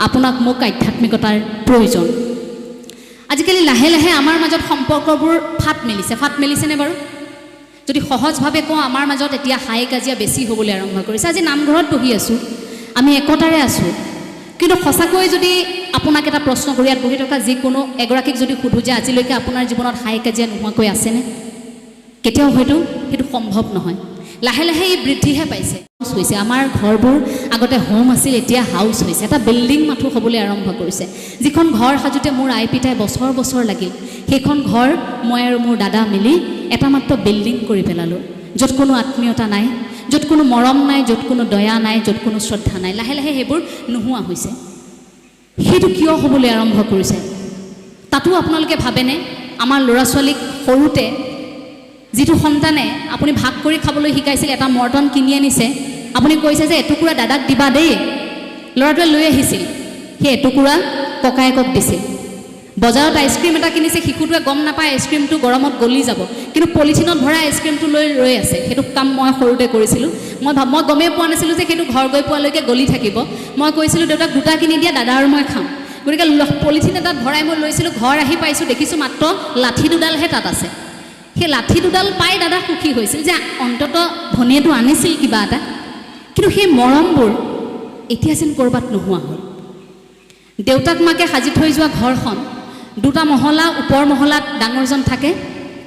আপোনাক মোক আধ্যাত্মিকতাৰ প্ৰয়োজন। আজিকালি লাহে লাহে আমাৰ মাজত সম্পৰ্কবোৰ ফাট মেলিছেনে বাৰু? যদি সহজভাৱে কওঁ, আমাৰ মাজত এতিয়া হাই কাজিয়া বেছি হ'বলৈ আৰম্ভ কৰিছে। আজি নামঘৰত বহি আছোঁ, আমি একতাৰে আছোঁ, কিন্তু সঁচাকৈ যদি আপোনাক এটা প্ৰশ্ন কৰি ইয়াত বহি থকা যিকোনো এগৰাকীক যদি সোধোঁ যে আজিলৈকে আপোনাৰ জীৱনত হাই কাজিয়া নোহোৱাকৈ আছেনে? কেতিয়াও হয়তো সেইটো সম্ভৱ নহয়। লাহে লাহে এই বৃদ্ধিহে পাইছে। হৈছে আমাৰ ঘৰবোৰ আগতে হোম আছিল, এতিয়া হাউচ হৈছে, এটা বিল্ডিং মাথো হ'বলৈ আৰম্ভ কৰিছে। যিখন ঘৰ সাজোতে মোৰ আই পিতাই বছৰ বছৰ লাগিল, সেইখন ঘৰ মই আৰু মোৰ দাদা মিলি এটা মাত্ৰ বিল্ডিং কৰি পেলালোঁ, য'ত কোনো আত্মীয়তা নাই, য'ত কোনো মৰম নাই, য'ত কোনো দয়া নাই, য'ত কোনো শ্ৰদ্ধা নাই। লাহে লাহে সেইবোৰ নোহোৱা হৈছে। সেইটো কিয় হ'বলৈ আৰম্ভ কৰিছে? তাতো আপোনালোকে ভাবেনে আমাৰ ল'ৰা ছোৱালীক সৰুতে যিটো সন্তানে আপুনি ভাগ কৰি খাবলৈ শিকাইছিল, এটা মৰ্টন কিনি আনিছে, আপুনি কৈছে যে এটুকুৰা দাদাক দিবা দেই, ল'ৰাটোৱে লৈ আহিছিল, সেই এটুকুৰা ককায়েকক দিছিল। বজাৰত আইচক্ৰীম এটা কিনিছে, শিশুটোৱে গম নাপায় আইচক্ৰীমটো গৰমত গলি যাব, কিন্তু পলিথিনত ভৰাই আইচক্ৰীমটো লৈ ৰৈ আছে। সেইটো কাম মই সৰুতে কৰিছিলোঁ। মই গমেই পোৱা নাছিলোঁ যে সেইটো ঘৰ গৈ পোৱালৈকে গলি থাকিব। মই কৈছিলোঁ দেউতাক দুটা কিনি দিয়া, দাদা আৰু মই খাম। গতিকে পলিথিন এটাত ভৰাই মই লৈছিলোঁ। ঘৰ আহি পাইছোঁ, দেখিছোঁ মাত্ৰ লাঠি দুডালহে তাত আছে। সেই লাঠি দুডাল পাই দাদা সুখী হৈছিল যে অন্তত ভনীয়েটো আনিছিল কিবা এটা। কিন্তু সেই মৰমবোৰ এতিয়া যেন ক'ৰবাত নোহোৱা হ'ল। দেউতাক মাকে সাজি থৈ যোৱা ঘৰখন, দুটা মহলা, ওপৰ মহলাত ডাঙৰজন থাকে,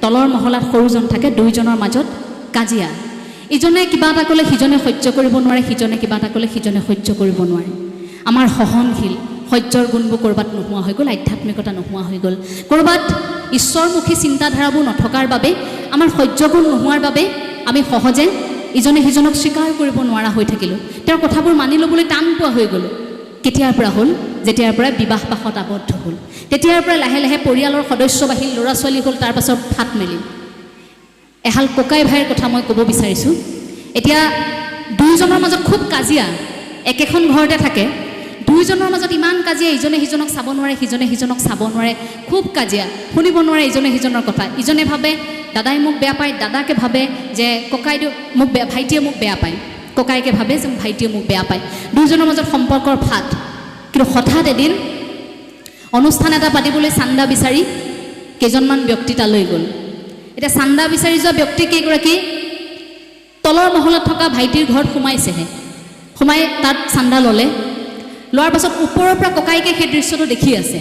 তলৰ মহলাত সৰুজন থাকে, দুয়োজনৰ মাজত কাজিয়া। ইজনে কিবা এটা ক'লে সিজনে সহ্য কৰিব নোৱাৰে, সিজনে কিবা এটা ক'লে সিজনে সহ্য কৰিব নোৱাৰে। আমাৰ সহনশীল সহ্যৰ গুণবোৰ ক'ৰবাত নোহোৱা হৈ গ'ল, আধ্যাত্মিকতা নোহোৱা হৈ গ'ল। ক'ৰবাত ঈশ্বৰমুখী চিন্তাধাৰাবোৰ নথকাৰ বাবে, আমাৰ সহ্যগুণ নোহোৱাৰ বাবে আমি সহজে ইজনে সিজনক স্বীকাৰ কৰিব নোৱাৰা হৈ থাকিলোঁ। তেওঁৰ কথাবোৰ মানি ল'বলৈ টান পোৱা হৈ গ'লোঁ। কেতিয়াৰ পৰা হ'ল? যেতিয়াৰ পৰা বিবাহ পাশত আবদ্ধ হ'ল, তেতিয়াৰ পৰা লাহে লাহে পৰিয়ালৰ সদস্য বাঢ়িল, ল'ৰা ছোৱালী হ'ল, তাৰপাছত ফাট মেলিল। এহাল ককাই ভাইৰ কথা মই ক'ব বিচাৰিছোঁ। এতিয়া দুয়োজনৰ মাজত খুব কাজিয়া, একেখন ঘৰতে থাকে, দুয়োজনৰ মাজত ইমান কাজিয়া, ইজনে সিজনক চাব নোৱাৰে, সিজনে সিজনক চাব নোৱাৰে, খুব কাজিয়া, শুনিব নোৱাৰে ইজনে সিজনৰ কথা। ইজনে ভাবে দাদাই মোক বেয়া পায়, দাদাকে ভাবে যে ভাইটিয়ে মোক বেয়া পায়, ককাইকে ভাবে যে ভাইটিয়ে মোক বেয়া পায়। দুয়োজনৰ মাজত সম্পৰ্কৰ ফাট। কিন্তু হঠাৎ এদিন অনুষ্ঠান এটা পাতিবলৈ চান্দা বিচাৰি কেইজনমান ব্যক্তি তালৈ গ'ল। এতিয়া চান্দা বিচাৰি যোৱা ব্যক্তি কেইগৰাকী তলৰ মহলাত থকা ভাইটিৰ ঘৰত সোমাইছেহে। সোমাই তাত চান্দা ল'লে। লোৱাৰ পাছত ওপৰৰ পৰা ককাইকে সেই দৃশ্যটো দেখি আছে।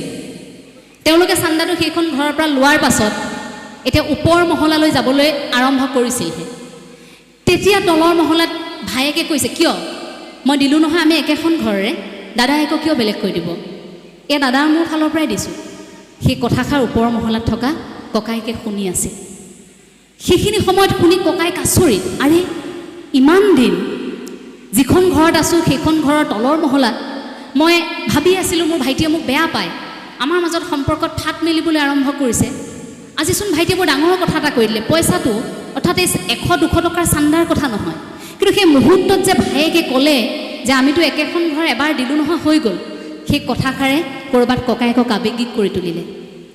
তেওঁলোকে চান্দাটো সেইখন ঘৰৰ পৰা লোৱাৰ পাছত এতিয়া ওপৰ মহলালৈ যাবলৈ আৰম্ভ কৰিছিলহে। তেতিয়া তলৰ মহলাত ভায়েকে কৈছে, কিয়? মই দিলোঁ নহয়, আমি একেখন ঘৰৰে, দাদাই আকৌ কিয় বেলেগ কৰি দিব? এয়া দাদাৰ মোৰ ফালৰ পৰাই দিছোঁ। সেই কথাষাৰ ওপৰ মহলাত থকা ককাইকে শুনি আছে। সেইখিনি সময়ত শুনি ককাইক আচৰিত, আৰে ইমান দিন যিখন ঘৰত আছোঁ সেইখন ঘৰৰ তলৰ মহলাত মই ভাবি আছিলোঁ মোৰ ভাইটিয়ে মোক বেয়া পায়, আমাৰ মাজত সম্পৰ্কত ফাট মেলিবলৈ আৰম্ভ কৰিছে। আজিচোন ভাইটিয়ে বৰ ডাঙৰ কথা এটা কৈ দিলে। পইচাটো অৰ্থাৎ এই 100-200 টকাৰ চান্দাৰ কথা নহয়, কিন্তু সেই মুহূৰ্তত যে ভায়েকে ক'লে যে আমিতো একেখন ঘৰ এবাৰ দিলোঁ নহয়, হৈ গ'ল, সেই কথাষাৰে ক'ৰবাত ককায়েকক আৱেগিক কৰি তুলিলে।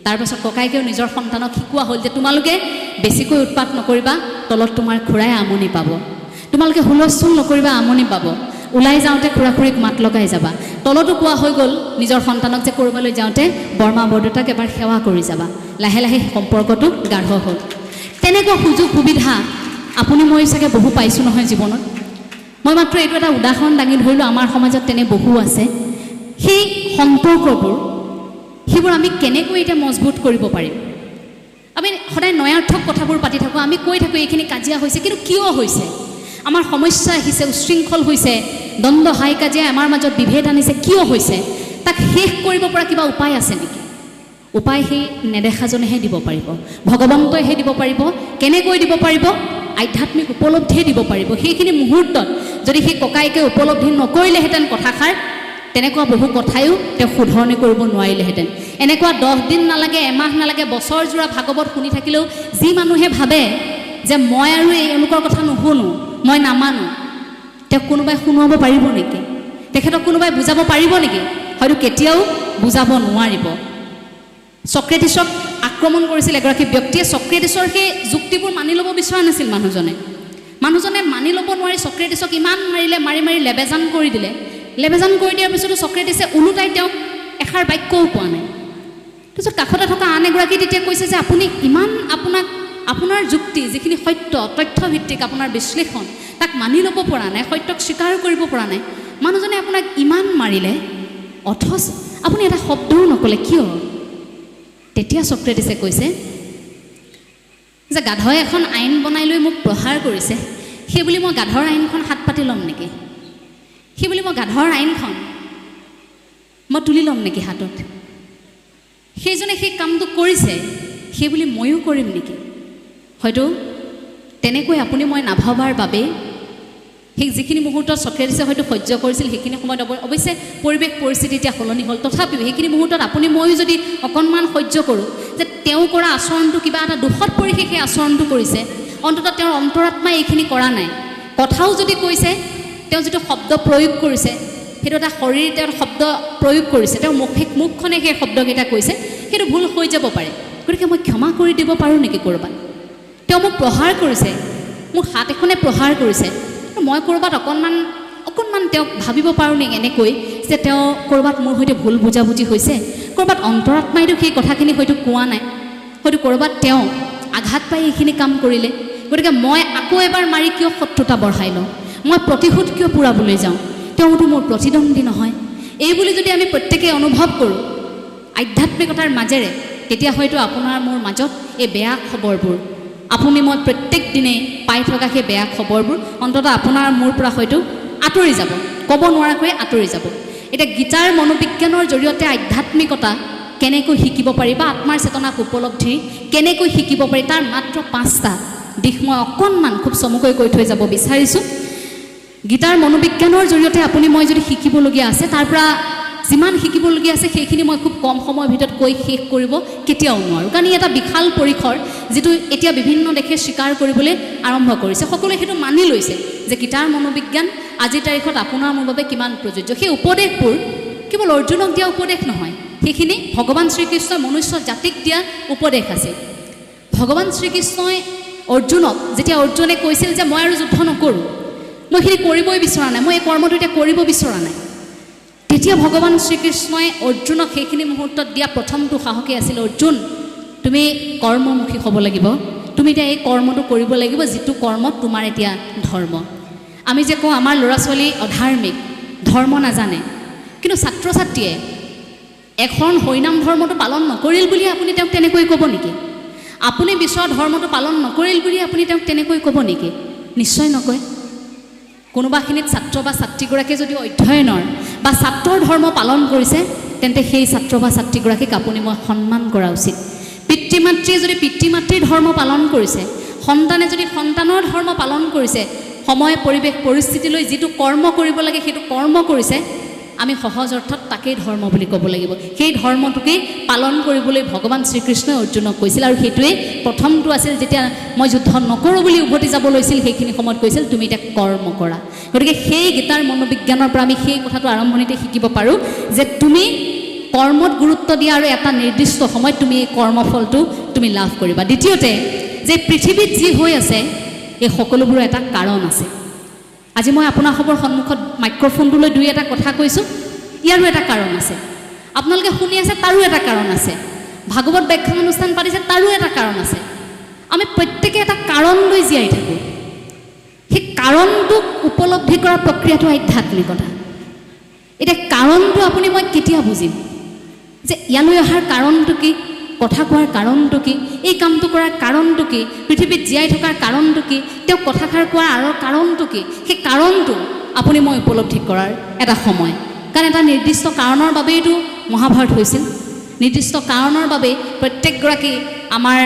তাৰপাছত ককায়েকেও নিজৰ সন্তানক শিকোৱা হ'ল যে তোমালোকে বেছিকৈ উৎপাত নকৰিবা, তলত তোমাৰ খুৰাই আমনি পাব। তোমালোকে হুলস্থুল নকৰিবা, আমনি পাব। ওলাই যাওঁতে খুৰা খুৰীক মাত লগাই যাবা। তলতো কোৱা হৈ গ'ল নিজৰ সন্তানক যে ক'ৰবালৈ যাওঁতে বৰমা বৰদেউতাক এবাৰ সেৱা কৰি যাবা। লাহে লাহে সম্পৰ্কটো গাঢ় হ'ল। তেনেকুৱা সুযোগ সুবিধা আপুনি মই চাগে বহু পাইছোঁ নহয় জীৱনত। মই মাত্ৰ এইটো এটা উদাহৰণ দাঙি ধৰিলোঁ, আমাৰ সমাজত তেনে বহু আছে। সেই সম্পৰ্কবোৰ সেইবোৰ আমি কেনেকৈ এতিয়া মজবুত কৰিব পাৰিম? আমি সদায় নয়াৰ্থক কথাবোৰ পাতি থাকোঁ, আমি কৈ থাকোঁ এইখিনি কাজিয়া হৈছে, কিন্তু কিয় হৈছে? আমাৰ সমস্যা আহিছে, উশৃংখল হৈছে, দ্বন্দ্ব হাই কাজিয়াই আমাৰ মাজত বিভেদ আনিছে, কিয় হৈছে? তাক শেষ কৰিব পৰা কিবা উপায় আছে নেকি? উপায় সেই নেদেখাজনেহে দিব পাৰিব, ভগৱন্তইহে দিব পাৰিব। কেনেকৈ দিব পাৰিব? আধ্যাত্মিক উপলব্ধিয়ে দিব পাৰিব। সেইখিনি মুহূৰ্তত যদি সেই ককাইকে উপলব্ধি নকৰিলেহেঁতেন কথাষাৰ, তেনেকুৱা বহু কথায়ো তেওঁ শুধৰণি কৰিব নোৱাৰিলেহেঁতেন। এনেকুৱা 10 দিন নালাগে, এমাহ নালাগে, বছৰজোৰা ভাগৱত শুনি থাকিলেও যি মানুহে ভাবে যে মই আৰু এওঁলোকৰ কথা নুশুনো, মই নামানো, তেওঁক কোনোবাই শুনোৱাব পাৰিব নেকি? তেখেতক কোনোবাই বুজাব পাৰিব নেকি? হয়তো কেতিয়াও বুজাব নোৱাৰিব। চক্ৰেটিছক আক্ৰমণ কৰিছিল এগৰাকী ব্যক্তিয়ে। চক্ৰেটিছৰ সেই যুক্তিবোৰ মানি ল'ব বিচৰা নাছিল মানুহজনে মানি ল'ব নোৱাৰি চক্ৰেটিছক ইমান মাৰিলে, মাৰি মাৰি লেবেজান কৰি দিলে। লেবেজান কৰি দিয়াৰ পিছতো চক্ৰেটিছে ওলোটাই তেওঁক এষাৰ বাক্যও কোৱা নাই। তাৰপিছত কাষতে থকা আন এগৰাকী তেতিয়া কৈছে যে আপুনি ইমান আপোনাৰ যুক্তি যিখিনি সত্য তথ্যভিত্তিক আপোনাৰ বিশ্লেষণ তাক মানি ল'ব পৰা নাই, সত্যক স্বীকাৰ কৰিব পৰা নাই, মানুহজনে আপোনাক ইমান মাৰিলে অথচ আপুনি এটা শব্দও নক'লে কিয়? তেতিয়া চক্ৰেটিছে কৈছে যে গাধই এখন আইন বনাই লৈ মোক প্ৰহাৰ কৰিছে, সেই বুলি মই গাধৰ আইনখন হাত পাতি ল'ম নেকি? সেই বুলি মই গাধৰ আইনখন মই তুলি ল'ম নেকি হাতত? সেইজনে সেই কামটো কৰিছে, সেই বুলি ময়ো কৰিম নেকি? হয়তো তেনেকৈ আপুনি মই নাভাবাৰ বাবে সেই যিখিনি মুহূৰ্তত চক্ৰেটিছে হয়তো সহ্য কৰিছিল, সেইখিনি সময়ত অৱশ্যে পৰিৱেশ পৰিস্থিতি এতিয়া সলনি হ'ল, তথাপিও সেইখিনি মুহূৰ্তত আপুনি ময়ো যদি অকণমান সহ্য কৰোঁ যে তেওঁ কৰা আচৰণটো কিবা এটা দোষত পৰি সেই আচৰণটো কৰিছে, অন্ততঃ তেওঁৰ অন্তৰাত্মাই এইখিনি কৰা নাই। কথাও যদি কৈছে, তেওঁ যিটো শব্দ প্ৰয়োগ কৰিছে সেইটো এটা শৰীৰ তেওঁৰ শব্দ প্ৰয়োগ কৰিছে, তেওঁৰ মুখখনে সেই শব্দকেইটা কৈছে, সেইটো ভুল হৈ যাব পাৰে। গতিকে মই ক্ষমা কৰি দিব পাৰোঁ নেকি ক'ৰবাত? তেওঁ মোক প্ৰহাৰ কৰিছে, মোৰ হাত এখনে প্ৰহাৰ কৰিছে, মই ক'ৰবাত অকণমান তেওঁক ভাবিব পাৰোঁ নেকি এনেকৈ যে তেওঁ ক'ৰবাত মোৰ সৈতে ভুল বুজাবুজি হৈছে, ক'ৰবাত অন্তৰাত্মাইতো সেই কথাখিনি হয়তো কোৱা নাই, হয়তো ক'ৰবাত তেওঁ আঘাত পাই এইখিনি কাম কৰিলে। গতিকে মই আকৌ এবাৰ মাৰি কিয় শত্ৰুতা বঢ়াই লওঁ? মই প্ৰতিশোধ কিয় পূৰাবলৈ যাওঁ? তেওঁতো মোৰ প্ৰতিদ্বন্দ্বী নহয়। এই বুলি যদি আমি প্ৰত্যেকেই অনুভৱ কৰোঁ আধ্যাত্মিকতাৰ মাজেৰে, তেতিয়া হয়তো আপোনাৰ মোৰ মাজত এই বেয়া খবৰবোৰ, আপুনি মই প্ৰত্যেক দিনেই পাই থকা সেই বেয়া খবৰবোৰ অন্ততঃ আপোনাৰ মোৰ পৰা হয়তো আঁতৰি যাব, ক'ব নোৱাৰাকৈ আঁতৰি যাব। এতিয়া গীতাৰ মনোবিজ্ঞানৰ জৰিয়তে আধ্যাত্মিকতা কেনেকৈ শিকিব পাৰি বা আত্মাৰ চেতনাক উপলব্ধি কেনেকৈ শিকিব পাৰি, তাৰ মাত্ৰ 5টা দিশ মই অকণমান খুব চমুকৈ কৈ থৈ যাব বিচাৰিছোঁ। গীতাৰ মনোবিজ্ঞানৰ জৰিয়তে আপুনি মই যদি শিকিবলগীয়া আছে, তাৰ পৰা যিমান শিকিবলগীয়া আছে সেইখিনি মই খুব কম সময়ৰ ভিতৰত কৈ শেষ কৰিব কেতিয়াও নোৱাৰোঁ, কাৰণ ই এটা বিশাল পৰিসৰ যিটো এতিয়া বিভিন্ন দেশে স্বীকাৰ কৰিবলৈ আৰম্ভ কৰিছে। সকলোৱে সেইটো মানি লৈছে যে গীতাৰ মনোবিজ্ঞান আজিৰ তাৰিখত আপোনাৰ মোৰ বাবে কিমান প্ৰযোজ্য। সেই উপদেশবোৰ কেৱল অৰ্জুনক দিয়া উপদেশ নহয়, সেইখিনি ভগৱান শ্ৰীকৃষ্ণই মনুষ্য জাতিক দিয়া উপদেশ আছে। ভগৱান শ্ৰীকৃষ্ণই অৰ্জুনক যেতিয়া অৰ্জুনে কৈছিল যে মই আৰু যুদ্ধ নকৰোঁ, মই সেইখিনি কৰিবই বিচৰা নাই, মই এই কৰ্মটো এতিয়া কৰিব বিচৰা নাই, তেতিয়া ভগৱান শ্ৰীকৃষ্ণই অৰ্জুনক সেইখিনি মুহূৰ্তত দিয়া প্ৰথমটো সাহসেই আছিল, অৰ্জুন তুমি কৰ্মমুখী হ'ব লাগিব, তুমি এতিয়া এই কৰ্মটো কৰিব লাগিব যিটো কৰ্ম তোমাৰ এতিয়া ধৰ্ম। আমি যে কওঁ আমাৰ ল'ৰা ছোৱালী অধাৰ্মিক, ধৰ্ম নাজানে, কিন্তু ছাত্ৰ ছাত্ৰীয়ে এখন হৰিনাম ধৰ্মটো পালন নকৰিল বুলি আপুনি তেওঁক তেনেকৈ ক'ব নেকি? আপুনি বিচৰা ধৰ্মটো পালন নকৰিল বুলি আপুনি তেওঁক তেনেকৈ ক'ব নেকি? নিশ্চয় নকয়। কোনোবাখিনিত ছাত্ৰ বা ছাত্ৰীগৰাকীয়ে যদি অধ্যয়নৰ বা ছাত্ৰৰ ধৰ্ম পালন কৰিছে, তেন্তে সেই ছাত্ৰ বা ছাত্ৰীগৰাকীক আপুনি মই সন্মান কৰা উচিত। পিতৃ মাতৃয়ে যদি পিতৃ মাতৃৰ ধৰ্ম পালন কৰিছে, সন্তানে যদি সন্তানৰ ধৰ্ম পালন কৰিছে, সময় পৰিৱেশ পৰিস্থিতিলৈ যিটো কৰ্ম কৰিব লাগে সেইটো কৰ্ম কৰিছে, আমি সহজ অৰ্থত তাকেই ধৰ্ম বুলি ক'ব লাগিব। সেই ধৰ্মটোকেই পালন কৰিবলৈ ভগৱান শ্ৰীকৃষ্ণই অৰ্জুনক কৈছিল, আৰু সেইটোৱেই প্ৰথমটো আছিল। যেতিয়া মই যুদ্ধ নকৰোঁ বুলি উভতি যাব লৈছিল, সেইখিনি সময়ত কৈছিল তুমি এতিয়া কৰ্ম কৰা। গতিকে সেই গীতাৰ মনোবিজ্ঞানৰ পৰা আমি সেই কথাটো আৰম্ভণিতে শিকিব পাৰোঁ যে তুমি কৰ্মত গুৰুত্ব দিয়া আৰু এটা নিৰ্দিষ্ট সময়ত তুমি এই কৰ্মফলটো তুমি লাভ কৰিবা। দ্বিতীয়তে যে পৃথিৱীত যি হৈ আছে এই সকলোবোৰৰ এটা কাৰণ আছে। আজি মই আপোনালোকৰ সন্মুখত মাইক্ৰফোনটোলৈ দুই এটা কথা কৈছোঁ, ইয়াৰো এটা কাৰণ আছে। আপোনালোকে শুনি আছে, তাৰো এটা কাৰণ আছে। ভাগৱত ব্যাখ্যান অনুষ্ঠান পাতিছে, তাৰো এটা কাৰণ আছে। আমি প্ৰত্যেকে এটা কাৰণ লৈ জীয়াই থাকোঁ। সেই কাৰণটোক উপলব্ধি কৰাৰ প্ৰক্ৰিয়াটো আধ্যাত্মিকতা। এতিয়া কাৰণটো আপুনি মই কেতিয়া বুজিম যে ইয়ালৈ অহাৰ কাৰণটো কি, কথা কোৱাৰ কাৰণটো কি, এই কামটো কৰাৰ কাৰণটো কি, পৃথিৱীত জীয়াই থকাৰ কাৰণটো কি, তেওঁ কথাষাৰ কোৱাৰ আঁৰৰ কাৰণটো কি, সেই কাৰণটো আপুনি মই উপলব্ধি কৰাৰ এটা সময়। কাৰণ এটা নিৰ্দিষ্ট কাৰণৰ বাবেইতো মহাভাৰত হৈছিল, নিৰ্দিষ্ট কাৰণৰ বাবে প্ৰত্যেকগৰাকী আমাৰ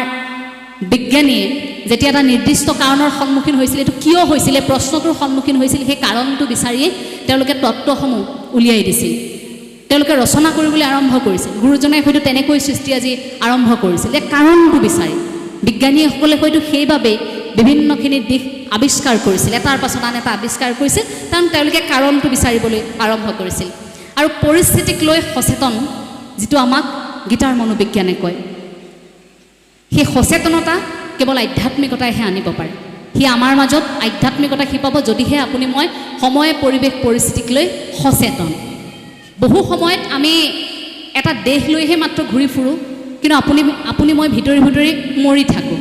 বিজ্ঞানীয়ে যেতিয়া এটা নিৰ্দিষ্ট কাৰণৰ সন্মুখীন হৈছিল, এইটো কিয় হৈছিলে প্ৰশ্নটোৰ সন্মুখীন হৈছিল, সেই কাৰণটো বিচাৰিয়ে তেওঁলোকে তত্ত্বসমূহ উলিয়াই দিছিল, তেওঁলোকে ৰচনা কৰিবলৈ আৰম্ভ কৰিছিল। গুৰুজনে হয়তো তেনেকৈ সৃষ্টি আজি আৰম্ভ কৰিছিল, যে কাৰণটো বিচাৰি। বিজ্ঞানীসকলে হয়তো সেইবাবে বিভিন্নখিনি দিশ আৱিষ্কাৰ কৰিছিল, এটাৰ পাছত আন এটা আৱিষ্কাৰ কৰিছিল, কাৰণ তেওঁলোকে কাৰণটো বিচাৰিবলৈ আৰম্ভ কৰিছিল। আৰু পৰিস্থিতিক লৈ সচেতন, যিটো আমাক গীতাৰ মনোবিজ্ঞানে কয়, সেই সচেতনতা কেৱল আধ্যাত্মিকতাইহে আনিব পাৰে। সি আমাৰ মাজত আধ্যাত্মিকতা শিপাব যদিহে আপুনি মই সময় পৰিৱেশ পৰিস্থিতিক লৈ সচেতন। বহু সময়ত আমি এটা দেশ লৈহে মাত্ৰ ঘূৰি ফুৰোঁ, কিন্তু আপুনি মই ভিতৰি ভিতৰি মৰি থাকোঁ।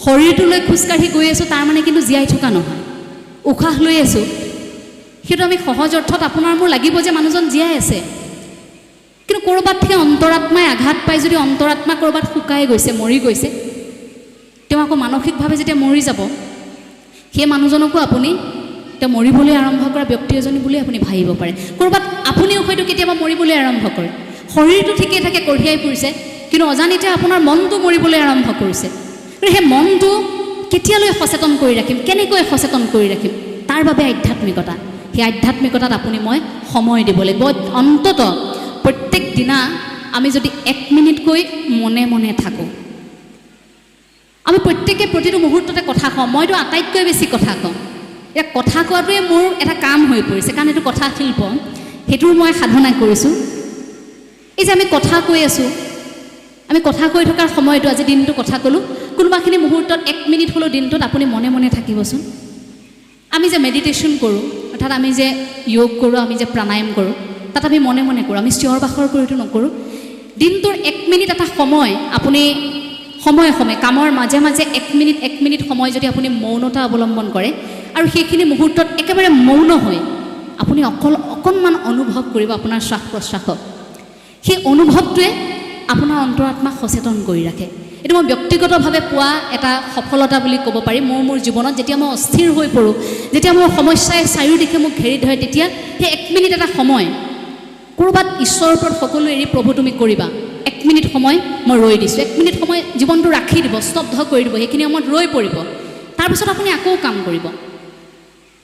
শৰীৰটো লৈ খোজকাঢ়ি গৈ আছোঁ, তাৰ মানে কিন্তু জীয়াই থকা নহয়। উশাহ লৈ আছোঁ, সেইটো আমি সহজ অৰ্থত আপোনাৰ মোৰ লাগিব যে মানুহজন জীয়াই আছে, কিন্তু ক'ৰবাত সেই অন্তৰাত্মাই আঘাত পাই যদি অন্তৰাত্মা ক'ৰবাত শুকাই গৈছে, মৰি গৈছে, তেওঁ আকৌ মানসিকভাৱে যেতিয়া মৰি যাব, সেই মানুহজনকো আপুনি তেওঁ মৰিবলৈ আৰম্ভ কৰা ব্যক্তি এজনী বুলি আপুনি ভাবিব পাৰে। ক'ৰবাত আপুনিও হয়তো কেতিয়াবা মৰিবলৈ আৰম্ভ কৰে, শৰীৰটো ঠিকেই থাকে কঢ়িয়াই ফুৰিছে, কিন্তু অজানিতে আপোনাৰ মনটো মৰিবলৈ আৰম্ভ কৰিছে। গতিকে সেই মনটো কেতিয়ালৈ সচেতন কৰি ৰাখিম, কেনেকৈ সচেতন কৰি ৰাখিম, তাৰ বাবে আধ্যাত্মিকতা। সেই আধ্যাত্মিকতাত আপুনি মই সময় দিব লাগিব। অন্ততঃ প্ৰত্যেক দিনা আমি যদি 1 মিনিটকৈ মনে মনে থাকোঁ, আমি প্ৰত্যেকে প্ৰতিটো মুহূৰ্ততে কথা কওঁ। মইতো আটাইতকৈ বেছি কথা কওঁ। এতিয়া কথা কোৱাটোৱে মোৰ এটা কাম হৈ পৰিছে, কাৰণ এইটো কথা শিল্প, সেইটোৰ মই সাধনা কৰিছোঁ। এই যে আমি কথা কৈ আছোঁ, আমি কথা কৈ থকাৰ সময়তো আজি দিনটো কথা ক'লোঁ, কোনোবাখিনি মুহূৰ্তত 1 মিনিট হ'লেও দিনটোত আপুনি মনে মনে থাকিবচোন। আমি যে মেডিটেশ্যন কৰোঁ, অৰ্থাৎ আমি যে যোগ কৰোঁ, আমি যে প্ৰাণায়াম কৰোঁ, তাত আমি মনে মনে কৰোঁ, আমি চিঞৰ বাখৰ কৰিতো নকৰোঁ। দিনটোৰ 1 মিনিট এটা সময় আপুনি সময়ে সময়ে কামৰ মাজে মাজে 1 মিনিট সময় যদি আপুনি মৌনতা অৱলম্বন কৰে আৰু সেইখিনি মুহূৰ্তত একেবাৰে মৌন হৈ আপুনি অকণমান অনুভৱ কৰিব আপোনাৰ শ্বাস প্ৰশ্বাসক, সেই অনুভৱটোৱে আপোনাৰ অন্তৰাত্মাক সচেতন কৰি ৰাখে। এইটো মই ব্যক্তিগতভাৱে পোৱা এটা সফলতা বুলি ক'ব পাৰিম। মোৰ জীৱনত যেতিয়া মই অস্থিৰ হৈ পৰোঁ, যেতিয়া মোৰ সমস্যাই চাৰিওদিশে মোক ঘেৰি ধৰে, তেতিয়া সেই 1 মিনিট এটা সময় ক'ৰবাত ঈশ্বৰৰ ওপৰত সকলো এৰি প্ৰভু তুমি কৰিবা, 1 মিনিট সময় মই ৰৈ দিছোঁ, 1 মিনিট সময় জীৱনটো ৰাখি দিব, স্তব্ধ কৰি দিব, সেইখিনি সময়ত ৰৈ পৰিব, তাৰপিছত আপুনি আকৌ কাম কৰিব।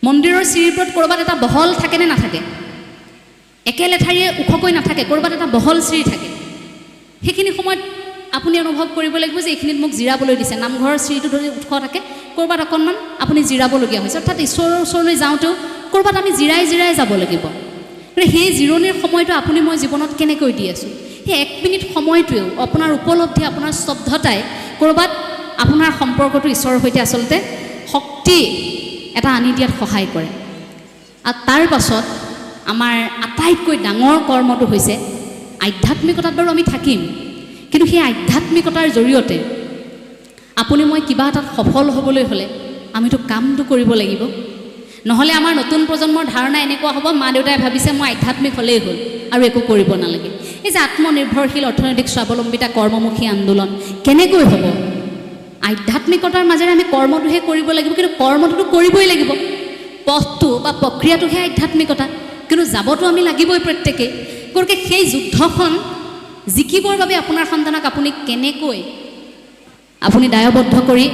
মন্দিৰৰ চিৰিৰ ওপৰত ক'ৰবাত এটা বহল থাকেনে নাথাকে, একে লেঠাৰিয়ে ওখকৈ নাথাকে, ক'ৰবাত এটা বহল চিৰি থাকে। সেইখিনি সময়ত আপুনি অনুভৱ কৰিব লাগিব যে এইখিনিত মোক জিৰাবলৈ দিছে। নামঘৰৰ চিৰিটো ধৰি ওখ থাকে, ক'ৰবাত অকণমান আপুনি জিৰাবলগীয়া হৈছে, অৰ্থাৎ ঈশ্বৰৰ ওচৰলৈ যাওঁতেও ক'ৰবাত আমি জিৰাই জিৰাই যাব লাগিব। গতিকে সেই জিৰণিৰ সময়টো আপুনি মই জীৱনত কেনেকৈ দি আছোঁ, সেই 1 মিনিট সময়টোৱেও আপোনাৰ উপলব্ধি, আপোনাৰ স্তব্ধতাই ক'ৰবাত আপোনাৰ সম্পৰ্কটো ঈশ্বৰৰ সৈতে আচলতে শক্তি এটা আনি দিয়াত সহায় কৰে। আৰু তাৰ পাছত আমাৰ আটাইতকৈ ডাঙৰ কৰ্মটো হৈছে আধ্যাত্মিকতাত বাৰু আমি থাকিম, কিন্তু সেই আধ্যাত্মিকতাৰ জৰিয়তে আপুনি মই কিবা এটাত সফল হ'বলৈ হ'লে আমিতো কামটো কৰিব লাগিব। নহ'লে আমাৰ নতুন প্ৰজন্মৰ ধাৰণা এনেকুৱা হ'ব, মা দেউতাই ভাবিছে মই আধ্যাত্মিক হ'লেই হ'ল আৰু একো কৰিব নালাগে। এই যে আত্মনিৰ্ভৰশীল অৰ্থনৈতিক স্বাৱলম্বিতা কৰ্মমুখী আন্দোলন কেনেকৈ হ'ব? আধ্যাত্মিকতাৰ মাজেৰে আমি কৰ্মটোহে কৰিব লাগিব, কিন্তু কৰ্মটোতো কৰিবই লাগিব, পথটো বা প্ৰক্ৰিয়াটোহে আধ্যাত্মিকতা, কিন্তু যাবতো আমি লাগিবই প্ৰত্যেকেই। গতিকে সেই যুদ্ধখন জিকিবৰ বাবে আপোনাৰ সন্তানক আপুনি কেনেকৈ আপুনি দায়বদ্ধ কৰি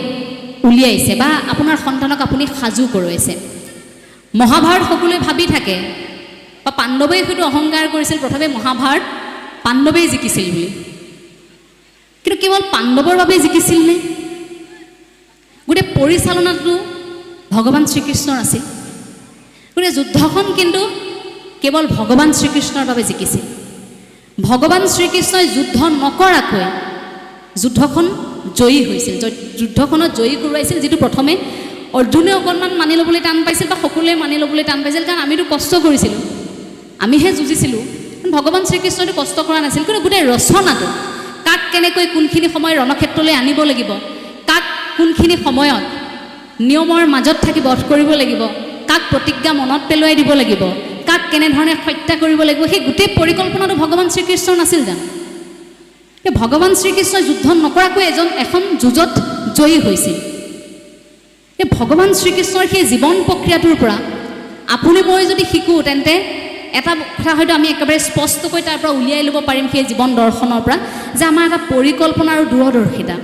উলিয়াইছে বা আপোনাৰ সন্তানক আপুনি সাজু কৰোৱাইছে। মহাভাৰত সকলোৱে ভাবি থাকে বা পাণ্ডৱেই হয়তো অহংকাৰ কৰিছিল প্ৰথমে মহাভাৰত পাণ্ডৱেই জিকিছিল বুলি, কিন্তু কেৱল পাণ্ডৱৰ বাবেই জিকিছিল নে? গোটেই পৰিচালনাটো ভগৱান শ্ৰীকৃষ্ণৰ আছিল। গতিকে যুদ্ধখন কিন্তু কেৱল ভগৱান শ্ৰীকৃষ্ণৰ বাবে জিকিছিল। ভগৱান শ্ৰীকৃষ্ণই যুদ্ধ নকৰাকৈ যুদ্ধখন জয়ী হৈছিল, যুদ্ধখনত জয়ী কৰোৱাইছিল, যিটো প্ৰথমে অৰ্জুনে অকণমান মানি ল'বলৈ টান পাইছিল বা সকলোৱে মানি ল'বলৈ টান পাইছিল, কাৰণ আমিতো কষ্ট কৰিছিলোঁ, আমিহে যুঁজিছিলোঁ। ভগৱান শ্ৰীকৃষ্ণইতো কষ্ট কৰা নাছিল, কিন্তু গোটেই ৰচনাটো কাক কেনেকৈ কোনখিনি সময় ৰণক্ষেত্ৰলৈ আনিব লাগিব, কাক কোনখিনি সময়ত নিয়মৰ মাজত থাকি বধ কৰিব লাগিব, কাক প্ৰতিজ্ঞা মনত পেলুৱাই দিব লাগিব, কাক কেনেধৰণে হত্যা কৰিব লাগিব, সেই গোটেই পৰিকল্পনাটো ভগৱান শ্ৰীকৃষ্ণৰ নাছিল জানো? ভগৱান শ্ৰীকৃষ্ণই যুদ্ধ নকৰাকৈ এখন যুঁজত জয়ী হৈছিল। ভগৱান শ্ৰীকৃষ্ণৰ সেই জীৱন প্ৰক্ৰিয়াটোৰ পৰা আপুনি মই যদি শিকোঁ, তেন্তে এটা কথা হয়তো আমি একেবাৰে স্পষ্টকৈ তাৰ পৰা উলিয়াই ল'ব পাৰিম, সেই জীৱন দৰ্শনৰ পৰা, যে আমাৰ এটা পৰিকল্পনা আৰু দূৰদৰ্শিতা।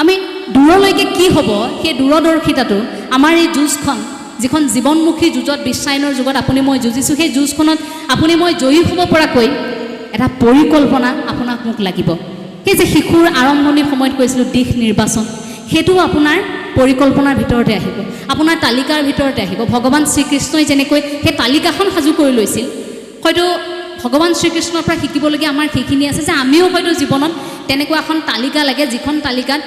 আমি দূৰলৈকে কি হ'ব, সেই দূৰদৰ্শিতাটো আমাৰ এই যুঁজখন, যিখন জীৱনমুখী যুঁজত বিশ্বায়নৰ যুগত আপুনি মই যুঁজিছোঁ, সেই যুঁজখনত আপুনি মই জয়ী হ'ব পৰাকৈ এটা পৰিকল্পনা আপোনাক মোক লাগিব। সেই যে শিশুৰ আৰম্ভণিৰ সময়ত কৈছিলোঁ দিশ নিৰ্বাচন, সেইটোও আপোনাৰ পৰিকল্পনাৰ ভিতৰতে আহিব, আপোনাৰ তালিকাৰ ভিতৰতে আহিব। ভগৱান শ্ৰীকৃষ্ণই যেনেকৈ সেই তালিকাখন সাজু কৰি লৈছিল, হয়তো ভগৱান শ্ৰীকৃষ্ণৰ পৰা শিকিবলগীয়া আমাৰ সেইখিনি আছে, যে আমিও হয়তো জীৱনত তেনেকুৱা এখন তালিকা লাগে, যিখন তালিকাত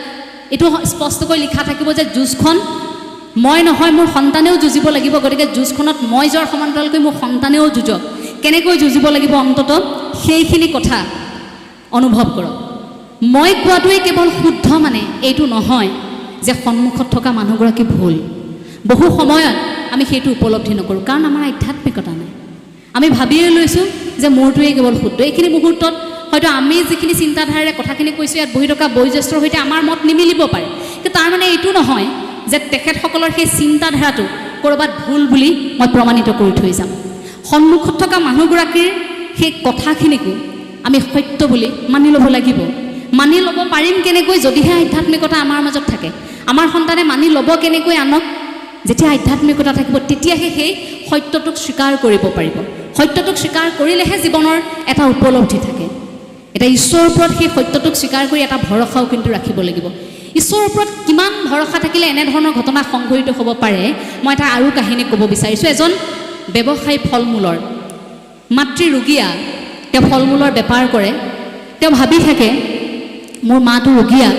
এইটো স্পষ্টকৈ লিখা থাকিব যে যুঁজখন মই নহয় মোৰ সন্তানেও যুঁজিব লাগিব, গতিকে যুঁজখনত মই যোৱাৰ সমান্তৰালকৈ মোৰ সন্তানেও যুঁজক, কেনেকৈ যুঁজিব লাগিব অন্তত সেইখিনি কথা অনুভৱ কৰক। মই কোৱাটোৱে কেৱল শুদ্ধ মানে এইটো নহয় যে সন্মুখত থকা মানুহগৰাকী ভুল। বহু সময়ত আমি সেইটো উপলব্ধি নকৰোঁ, কাৰণ আমাৰ আধ্যাত্মিকতা নাই। আমি ভাবিয়ে লৈছোঁ যে মোৰটোৱে কেৱল শুদ্ধ। এইখিনি মুহূৰ্তত হয়তো আমি যিখিনি চিন্তাধাৰাৰে কথাখিনি কৈছোঁ, ইয়াত বহি থকা বয়োজ্যেষ্ঠৰ সৈতে আমাৰ মত নিমিলিব পাৰে, কিন্তু তাৰ মানে এইটো নহয় যে তেখেতসকলৰ সেই চিন্তাধাৰাটো ক'ৰবাত ভুল বুলি মই প্ৰমাণিত কৰি থৈ যাম। সন্মুখত থকা মানুহগৰাকীৰ সেই কথাখিনিকো আমি সত্য বুলি মানি ল'ব লাগিব। মানি ল'ব পাৰিম কেনেকৈ? যদিহে আধ্যাত্মিকতা আমাৰ মাজত থাকে। আমাৰ সন্তানে মানি ল'ব কেনেকৈ আনক? যেতিয়া আধ্যাত্মিকতা থাকিব, তেতিয়াহে সেই সত্যটোক স্বীকাৰ কৰিব পাৰিব। সত্যটোক স্বীকাৰ কৰিলেহে জীৱনৰ এটা উপলব্ধি থাকে। এতিয়া ঈশ্বৰৰ ওপৰত সেই সত্যটোক স্বীকাৰ কৰি এটা ভৰসাও কিন্তু ৰাখিব লাগিব। ঈশ্বৰৰ ওপৰত কিমান ভৰসা থাকিলে এনেধৰণৰ ঘটনা সংঘটিত হ'ব পাৰে, মই এটা আৰু কাহিনী ক'ব বিচাৰিছোঁ। এজন ব্যৱসায়ী ফল মূলৰ, মাতৃ ৰোগীয়া, তেওঁ ফল মূলৰ বেপাৰ কৰে। তেওঁ ভাবি থাকে মোৰ মাটো ৰোগীয়া,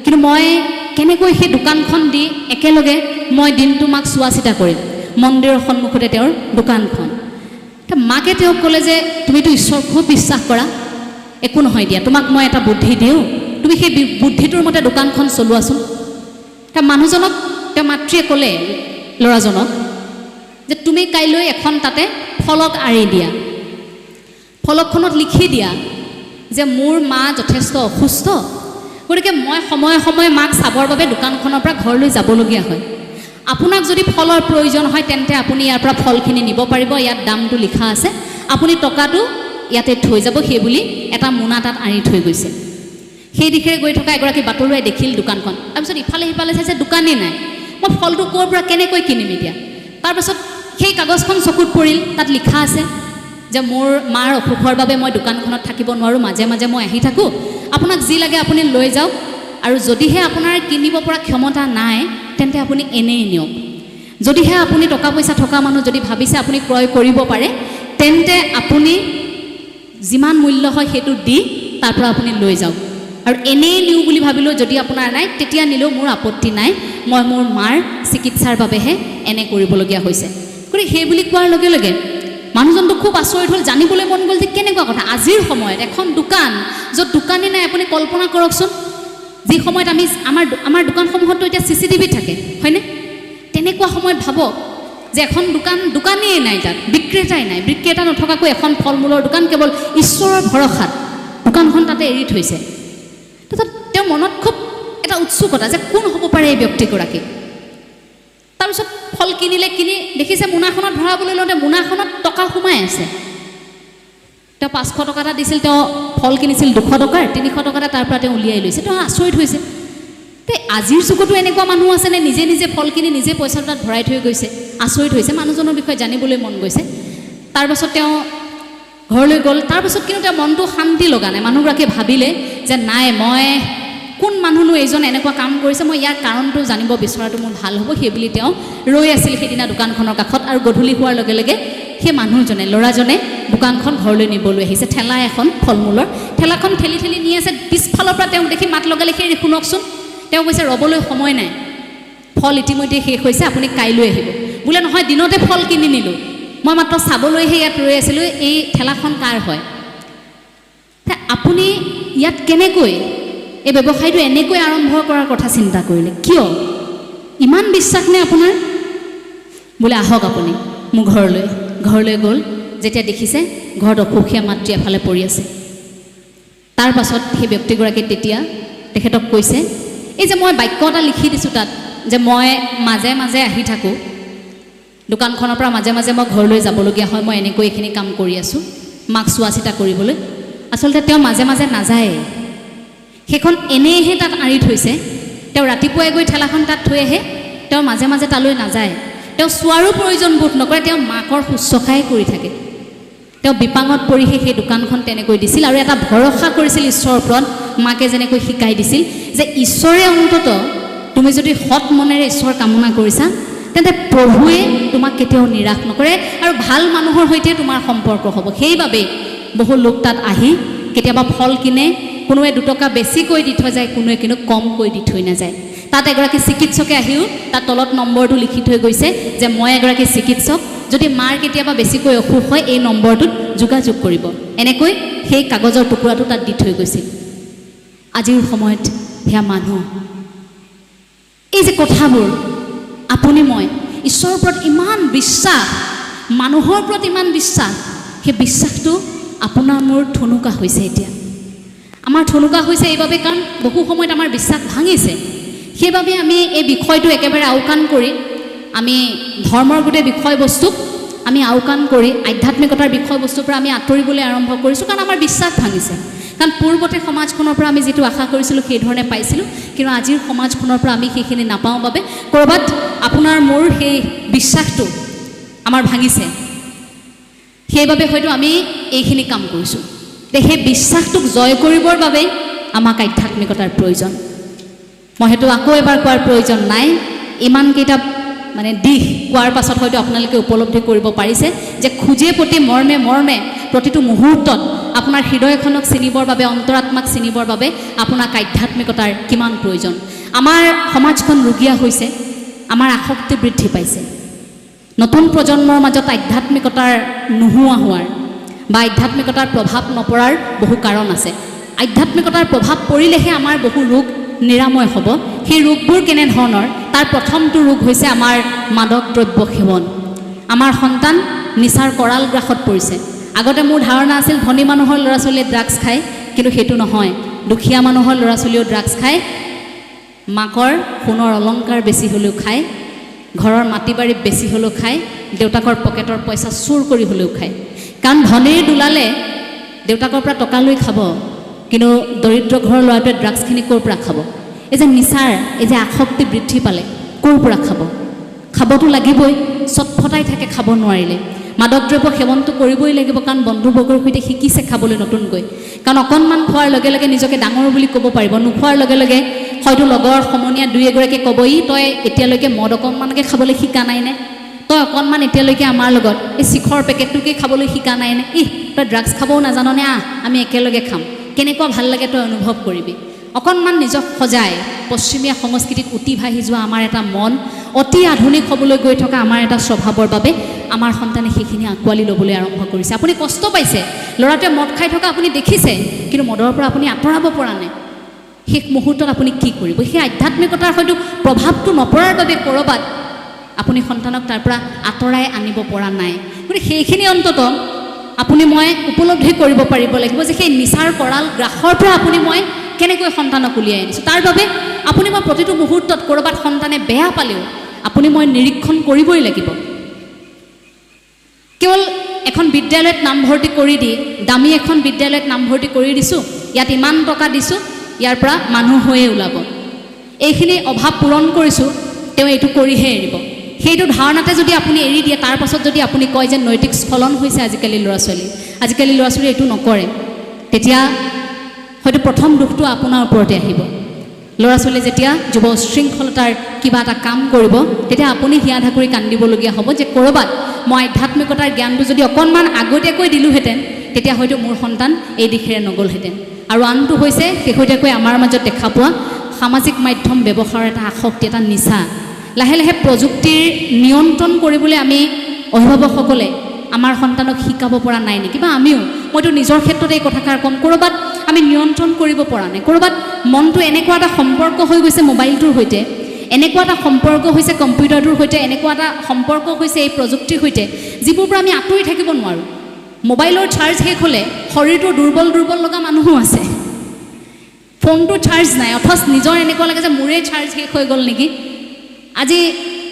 কিন্তু মই কেনেকৈ সেই দোকানখন দি একেলগে মই দিনটো মাক চোৱা চিতা কৰিম। মন্দিৰৰ সন্মুখতে তেওঁৰ দোকানখন। মাকে তেওঁক ক'লে যে তুমিতো ঈশ্বৰ খুব বিশ্বাস কৰা, একো নহয় দিয়া, তোমাক মই এটা বুদ্ধি দিওঁ, তুমি সেই বুদ্ধিটোৰ মতে দোকানখন চলোৱাচোন। মানুহজনক তেওঁ মাতৃয়ে ক'লে ল'ৰাজনক যে তুমি কাইলৈ এখন তাতে ফলক আঁৰি দিয়া, ফলকখনত লিখি দিয়া যে মোৰ মা যথেষ্ট অসুস্থ, গতিকে মই সময়ে সময়ে মাক চাবৰ বাবে দোকানখনৰ পৰা ঘৰলৈ যাবলগীয়া হয়। আপোনাক যদি ফলৰ প্ৰয়োজন হয় তেন্তে আপুনি ইয়াৰ পৰা ফলখিনি নিব পাৰিব, ইয়াত দামটো লিখা আছে, আপুনি টকাটো ইয়াতে থৈ যাব, সেই বুলি এটা মোনা তাত আঁৰি থৈ গৈছে। সেই দিশে গৈ থকা এগৰাকী বাটৰুৱাই দেখিল দোকানখন। তাৰপিছত ইফালে সিফালে চাইছে, দোকানেই নাই। মই ফলটো ক'ৰ পৰা কেনেকৈ কিনিম এতিয়া? তাৰপাছত সেই কাগজখন চকুত পৰিল, তাত লিখা আছে যে মোৰ মাৰ অসুখৰ বাবে মই দোকানখনত থাকিব নোৱাৰোঁ, মাজে মাজে মই আহি থাকোঁ, আপোনাক যি লাগে আপুনি লৈ যাওক, আৰু যদিহে আপোনাৰ কিনিব পৰা ক্ষমতা নাই তেন্তে আপুনি এনেই নিয়ক। যদিহে আপুনি টকা পইচা থকা মানুহ, যদি ভাবিছে আপুনি ক্ৰয় কৰিব পাৰে, তেন্তে আপুনি যিমান মূল্য হয় সেইটো দি তাৰ পৰা আপুনি লৈ যাওক, আৰু এনেই নিওঁ বুলি ভাবিলেও যদি আপোনাৰ নাই তেতিয়া নিলেও মোৰ আপত্তি নাই, মই মোৰ মাৰ চিকিৎসাৰ বাবেহে এনে কৰিবলগীয়া হৈছে। গতিকে সেই বুলি কোৱাৰ লগে লগে মানুহজনটো খুব আচৰিত হ'ল, জানিবলৈ মন গ'ল যে কেনেকুৱা কথা। আজিৰ সময়ত এখন দোকান য'ত দোকানেই নাই, আপুনি কল্পনা কৰকচোন, যি সময়ত আমাৰ দোকানসমূহতো এতিয়া CCTV থাকে, হয়নে? তেনেকুৱা সময়ত ভাবক যে এখন দোকানেই নাই, তাত বিক্ৰেতাই নাই, বিক্ৰেতা নথকাকৈ এখন ফল মূলৰ দোকান কেৱল ঈশ্বৰৰ ভৰসাত দোকানখন তাতে এৰি থৈছে। তাৰপিছত তেওঁৰ মনত খুব এটা উৎসুকতা যে কোন হ'ব পাৰে এই ব্যক্তিগৰাকী। তাৰপিছত ফল কিনি দেখিছে মোনাখনত ভৰাবলৈ লওঁতে মোনাখনত টকা সোমাই আছে। তেওঁ 500 টকা এটা দিছিল, তেওঁ ফল কিনিছিল 200 টকাৰ, 300 টকা এটা তাৰ পৰা তেওঁ উলিয়াই লৈছে। তেওঁ আচৰিত হৈছে, তে আজিৰ যুগতো এনেকুৱা মানুহ আছেনে নিজে নিজে ফল কিনি নিজে পইচা তাত ভৰাই থৈ গৈছে? আচৰিত হৈছে, মানুহজনৰ বিষয়ে জানিবলৈ মন গৈছে। তাৰপাছত তেওঁ ঘৰলৈ গ'ল। তাৰপাছত কিন্তু তেওঁৰ মনটো শান্তি লগা নাই। মানুহগৰাকীয়ে ভাবিলে যে নাই, মই কোন মানুহনো এইজন এনেকুৱা কাম কৰিছে, মই ইয়াৰ কাৰণটো জানিব বিচৰাটো মোৰ ভাল হ'ব। সেই বুলি তেওঁ ৰৈ আছিল সেইদিনা দোকানখনৰ কাষত, আৰু গধূলি হোৱাৰ লগে লগে সেই মানুহজনে, ল'ৰাজনে দোকানখন ঘৰলৈ নিবলৈ আহিছে। ঠেলা এখন, ফল মূলৰ ঠেলাখন ঠেলি ঠেলি নি আছে। পিছফালৰ পৰা তেওঁক দেখি মাত লগালে, সেই শুনকচোন, তেওঁ কৈছে ৰ'বলৈ সময় নাই, ফল ইতিমধ্যে শেষ হৈছে, আপুনি কাইলৈ আহিব। বোলে নহয়, দিনতে ফল কিনি নিলোঁ, মই মাত্ৰ চাবলৈহে ইয়াত ৰৈ আছিলোঁ, এই ঠেলাখন কাৰ হয়? আপুনি ইয়াত কেনেকৈ এই ব্যৱসায়টো এনেকৈ আৰম্ভ কৰাৰ কথা চিন্তা কৰিলে? কিয়? ইমান বিশ্বাস নে আপোনাৰ? বোলে আহক আপুনি মোৰ ঘৰলৈ গ'ল। যেতিয়া দেখিছে ঘৰত অসুখীয়া মাতৃ এফালে পৰি আছে, তাৰ পাছত সেই ব্যক্তিগৰাকীয়ে তেতিয়া তেখেতক কৈছে, এই যে মই বাক্য এটা লিখি দিছোঁ তাত যে মই মাজে মাজে আহি থাকোঁ দোকানখনৰ পৰা, মাজে মাজে মই ঘৰলৈ যাবলগীয়া হয়, মই এনেকৈ এইখিনি কাম কৰি আছোঁ মাক চোৱা চিতা কৰিবলৈ। আচলতে তেওঁ মাজে মাজে নাযায়, সেইখন এনেইহে তাত আঁৰি থৈছে। তেওঁ ৰাতিপুৱাই গৈ ঠেলাখন তাত থৈ আহে, তেওঁ মাজে মাজে তালৈ নাযায়, তেওঁ চোৱাৰো প্ৰয়োজন বোধ নকৰে, তেওঁ মাকৰ শুশ্ৰূষাই কৰি থাকে। তেওঁ বিপাঙত পৰিহে সেই দোকানখন তেনেকৈ দিছিল, আৰু এটা ভৰসা কৰিছিল ঈশ্বৰৰ ওপৰত। মাকে যেনেকৈ শিকাই দিছিল যে ঈশ্বৰে অন্তত তুমি যদি সৎ মনেৰে ঈশ্বৰ কামনা কৰিছা তেন্তে প্ৰভুৱে তোমাক কেতিয়াও নিৰাশ নকৰে, আৰু ভাল মানুহৰ সৈতে তোমাৰ সম্পৰ্ক হ'ব। সেইবাবে বহু লোক তাত আহি কেতিয়াবা ফল কিনে, কোনোৱে 2 টকা বেছিকৈ দি থৈ যায়, কোনোৱে কিন্তু কমকৈ দি থৈ নাযায়। তাত এগৰাকী চিকিৎসকে আহিও তাত তলত নম্বৰটো লিখি থৈ গৈছে যে মই এগৰাকী চিকিৎসক, যদি মাৰ কেতিয়াবা বেছিকৈ অসুখ হয় এই নম্বৰটোত যোগাযোগ কৰিব। এনেকৈ সেই কাগজৰ টুকুৰাটো তাত দি থৈ গৈছিল। আজিৰ সময়ত সেয়া মানুহ, এই যে কথাবোৰ আপুনি মই ঈশ্বৰৰ ওপৰত ইমান বিশ্বাস, মানুহৰ ওপৰত ইমান বিশ্বাস, সেই বিশ্বাসটো আপোনাৰ মোৰ ঠুনুকা হৈছে। এতিয়া আমাৰ ঠুনুকা হৈছে এইবাবে কাৰণ বহু সময়ত আমাৰ বিশ্বাস ভাঙিছে। সেইবাবে আমি এই বিষয়টো একেবাৰে আওকাণ কৰি আমি ধৰ্মৰ গোটেই বিষয়বস্তুক আমি আওকাণ কৰি আধ্যাত্মিকতাৰ বিষয়বস্তুৰ পৰা আমি আঁতৰিবলৈ আৰম্ভ কৰিছোঁ, কাৰণ আমাৰ বিশ্বাস ভাঙিছে। কাৰণ পূৰ্বতে সমাজখনৰ পৰা আমি যিটো আশা কৰিছিলোঁ সেইধৰণে পাইছিলোঁ, কিন্তু আজিৰ সমাজখনৰ পৰা আমি সেইখিনি নাপাওঁ বাবে ক'ৰবাত আপোনাৰ মোৰ সেই বিশ্বাসটো আমাৰ ভাঙিছে। সেইবাবে হয়তো আমি এইখিনি কাম কৰিছোঁ। সেই বিশ্বাসটোক জয় কৰিবৰ বাবে আমাক আধ্যাত্মিকতাৰ প্ৰয়োজন। মই সেইটো আকৌ এবাৰ কোৱাৰ প্ৰয়োজন নাই। ইমানকেইটা মানে দিশ কোৱাৰ পাছত হয়তো আপোনালোকে উপলব্ধি কৰিব পাৰিছে যে খোজে প্ৰতি মৰ্মে মৰ্মে প্ৰতিটো মুহূৰ্তত আপোনাৰ হৃদয়খনক চিনিবৰ বাবে, অন্তৰাত্মাক চিনিবৰ বাবে আপোনাক আধ্যাত্মিকতাৰ কিমান প্ৰয়োজন। আমাৰ সমাজখন ৰুগীয়া হৈছে, আমাৰ আসক্তি বৃদ্ধি পাইছে। নতুন প্ৰজন্মৰ মাজত আধ্যাত্মিকতাৰ নোহোৱা হোৱাৰ বা আধ্যাত্মিকতাৰ প্ৰভাৱ নপৰাৰ বহু কাৰণ আছে। আধ্যাত্মিকতাৰ প্ৰভাৱ পৰিলেহে আমাৰ বহু ৰোগ নিৰাময় হ'ব। সেই ৰোগবোৰ কেনেধৰণৰ? তাৰ প্ৰথমটো ৰোগ হৈছে আমাৰ মাদক দ্ৰব্য সেৱন। আমাৰ সন্তান নিচাৰ কৰাল গ্ৰাসত পৰিছে। আগতে মোৰ ধাৰণা আছিল ধনী মানুহৰ ল'ৰা ছোৱালীয়ে ড্ৰাগছ খায়, কিন্তু সেইটো নহয়। দুখীয়া মানুহৰ ল'ৰা ছোৱালীয়েও ড্ৰাগছ খায়, মাকৰ সোণৰ অলংকাৰ বেছি হ'লেও খায়, ঘৰৰ মাটি বাৰী বেছি হ'লেও খায়, দেউতাকৰ পকেটৰ পইচা চুৰ কৰি হ'লেও খায়। কাৰণ ধনীৰ দোলালে দেউতাকৰ পৰা টকা লৈ খাব, কিন্তু দৰিদ্ৰ ঘৰৰ ল'ৰাটোৱে ড্ৰাগছখিনি ক'ৰ পৰা খাব? এই যে নিচাৰ এই যে আসক্তি বৃদ্ধি পালে ক'ৰ পৰা খাব? খাবতো লাগিবই, চটফটাই থাকে খাব নোৱাৰিলে। মাদক দ্ৰব্য সেৱনটো কৰিবই লাগিব, কাৰণ বন্ধুবৰ্গৰ সৈতে শিকিছে খাবলৈ নতুনকৈ। কাৰণ অকণমান খোৱাৰ লগে লগে নিজকে ডাঙৰ বুলি ক'ব পাৰিব, নোখোৱাৰ লগে লগে হয়তো লগৰ সমনীয়া দুই এগৰাকীয়ে ক'ব, ই তই এতিয়ালৈকে মদ অকণমানকৈ খাবলৈ শিকা নাইনে? তই অকণমান এতিয়ালৈকে আমাৰ লগত এই শিখৰ পেকেটটোকে খাবলৈ শিকা নাইনে? তই ড্ৰাগছ খাবও নাজাননে? আমি একেলগে খাম, কেনেকুৱা ভাল লাগে তই অনুভৱ কৰিবি। অকণমান নিজক সজাই পশ্চিমীয়া সংস্কৃতিত উটি ভাহি যোৱা আমাৰ এটা মন, অতি আধুনিক হ'বলৈ গৈ থকা আমাৰ এটা স্বভাৱৰ বাবে আমাৰ সন্তানে সেইখিনি আঁকোৱালি ল'বলৈ আৰম্ভ কৰিছে। আপুনি কষ্ট পাইছে, ল'ৰাটোৱে মদ খাই থকা আপুনি দেখিছে, কিন্তু মদৰ পৰা আপুনি আঁতৰাব পৰা নাই। শেষ মুহূৰ্তত আপুনি কি কৰিব? সেই আধ্যাত্মিকতাৰ হয়তো প্ৰভাৱটো নপৰাৰ বাবে ক'ৰবাত আপুনি সন্তানক তাৰ পৰা আঁতৰাই আনিব পৰা নাই। গতিকে সেইখিনি অন্তত আপুনি মই উপলব্ধি কৰিব পাৰিব লাগিব যে সেই নিচাৰ কৰাল গ্ৰাসৰ পৰা আপুনি মই কেনেকৈ সন্তানক উলিয়াই আনিছোঁ। তাৰ বাবে আপুনি মই প্ৰতিটো মুহূৰ্তত ক'ৰবাত সন্তানে বেয়া পালেও আপুনি মই নিৰীক্ষণ কৰিবই লাগিব। কেৱল এখন বিদ্যালয়ত নামভৰ্তি কৰি দি, দামী এখন বিদ্যালয়ত নামভৰ্তি কৰি দিছোঁ, ইয়াত ইমান টকা দিছোঁ, ইয়াৰ পৰা মানুহ হৈয়ে ওলাব, এইখিনি অভাৱ পূৰণ কৰিছোঁ, তেওঁ এইটো কৰিহে এৰিব, সেইটো ধাৰণাতে যদি আপুনি এৰি দিয়ে, তাৰ পাছত যদি আপুনি কয় যে নৈতিক স্খলন হৈছে আজিকালি ল'ৰা ছোৱালী এইটো নকৰে, তেতিয়া হয়তো প্ৰথম দুখটো আপোনাৰ ওপৰতে আহিব। ল'ৰা ছোৱালীয়ে যেতিয়া যুৱ শৃংখলতাৰ কিবা এটা কাম কৰিব, তেতিয়া আপুনি হিয়া ধাকুৰি কান্দিবলগীয়া হ'ব যে ক'ৰবাত মই আধ্যাত্মিকতাৰ জ্ঞানটো যদি অকণমান আগতীয়াকৈ দিলোঁহেঁতেন, তেতিয়া হয়তো মোৰ সন্তান এই দিশেৰে নগ'লহেঁতেন। আৰু আনটো হৈছে শেহতীয়াকৈ আমাৰ মাজত দেখা পোৱা সামাজিক মাধ্যম ব্যৱহাৰৰ এটা আসক্তি, এটা নিচা। লাহে লাহে প্ৰযুক্তিৰ নিয়ন্ত্ৰণ কৰিবলৈ আমি অভিভাৱকসকলে আমাৰ সন্তানক শিকাব পৰা নাই নেকি? বা আমিও, মইতো নিজৰ ক্ষেত্ৰত এই কথাষাৰ ক'ম, ক'ৰবাত আমি নিয়ন্ত্ৰণ কৰিব পৰা নাই। ক'ৰবাত মনটো এনেকুৱা এটা সম্পৰ্ক হৈ গৈছে মোবাইলটোৰ সৈতে, এনেকুৱা এটা সম্পৰ্ক হৈছে কম্পিউটাৰটোৰ সৈতে, এনেকুৱা এটা সম্পৰ্ক হৈছে এই প্ৰযুক্তিৰ সৈতে, যিবোৰ পৰা আমি আঁতৰি থাকিব নোৱাৰোঁ। মোবাইলৰ চাৰ্জ শেষ হ'লে শৰীৰটো দুৰ্বল লগা মানুহো আছে। ফোনটো চাৰ্জ নাই, অথচ নিজৰ এনেকুৱা লাগে যে মোৰে চাৰ্জ শেষ হৈ গ'ল নেকি। আজি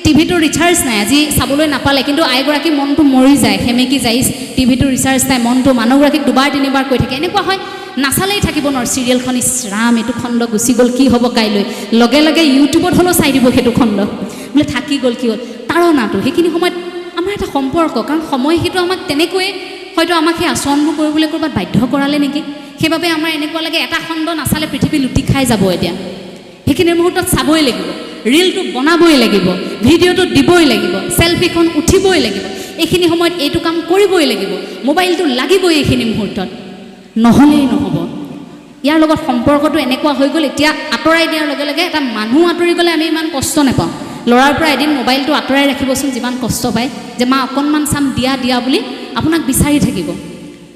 টিভিটোৰ ৰিচাৰ্জ নাই, আজি চাবলৈ নাপালে, কিন্তু আইগৰাকী মনটো মৰি যায়, সেমেকি যায়, টিভিটোৰ ৰিচাৰ্জ নাই, মনটো মানুহগৰাকীক দুবাৰ তিনিবাৰ কৈ থাকে। এনেকুৱা হয় নাচালেই থাকিব নোৱাৰোঁ চিৰিয়েলখন, ইছৰাম এইটো খণ্ড গুচি গ'ল, কি হ'ব কাইলৈ, লগে লগে ইউটিউবত হ'লেও চাই দিব সেইটো খণ্ড, বোলে থাকি গ'ল, কি হ'ল তাৰণাটো। সেইখিনি সময়ত আমাৰ এটা সম্পৰ্ক, কাৰণ সময় সেইটো আমাক তেনেকৈয়ে হয়তো আমাক সেই আচৰণবোৰ কৰিবলৈ ক'ৰবাত বাধ্য কৰালে নেকি। সেইবাবে আমাৰ এনেকুৱা লাগে এটা খণ্ড নাচালে পৃথিৱী লুটি খাই যাব। এতিয়া সেইখিনি মুহূৰ্তত চাবই লাগিব, ৰীলটো বনাবই লাগিব, ভিডিঅ'টো দিবই লাগিব, চেলফিখন উঠিবই লাগিব, এইখিনি সময়ত এইটো কাম কৰিবই লাগিব, মোবাইলটো লাগিবই এইখিনি মুহূৰ্তত, নহ'লেই নহ'ব। ইয়াৰ লগত সম্পৰ্কটো এনেকুৱা হৈ গ'ল, এতিয়া আঁতৰাই দিয়াৰ লগে লগে এটা মানুহ আঁতৰি গ'লে আমি ইমান কষ্ট নাপাওঁ। ল'ৰাৰ পৰা এদিন মোবাইলটো আঁতৰাই ৰাখিবচোন, যিমান কষ্ট পায়, যে মা অকণমান চাম দিয়া বুলি আপোনাক বিচাৰি থাকিব।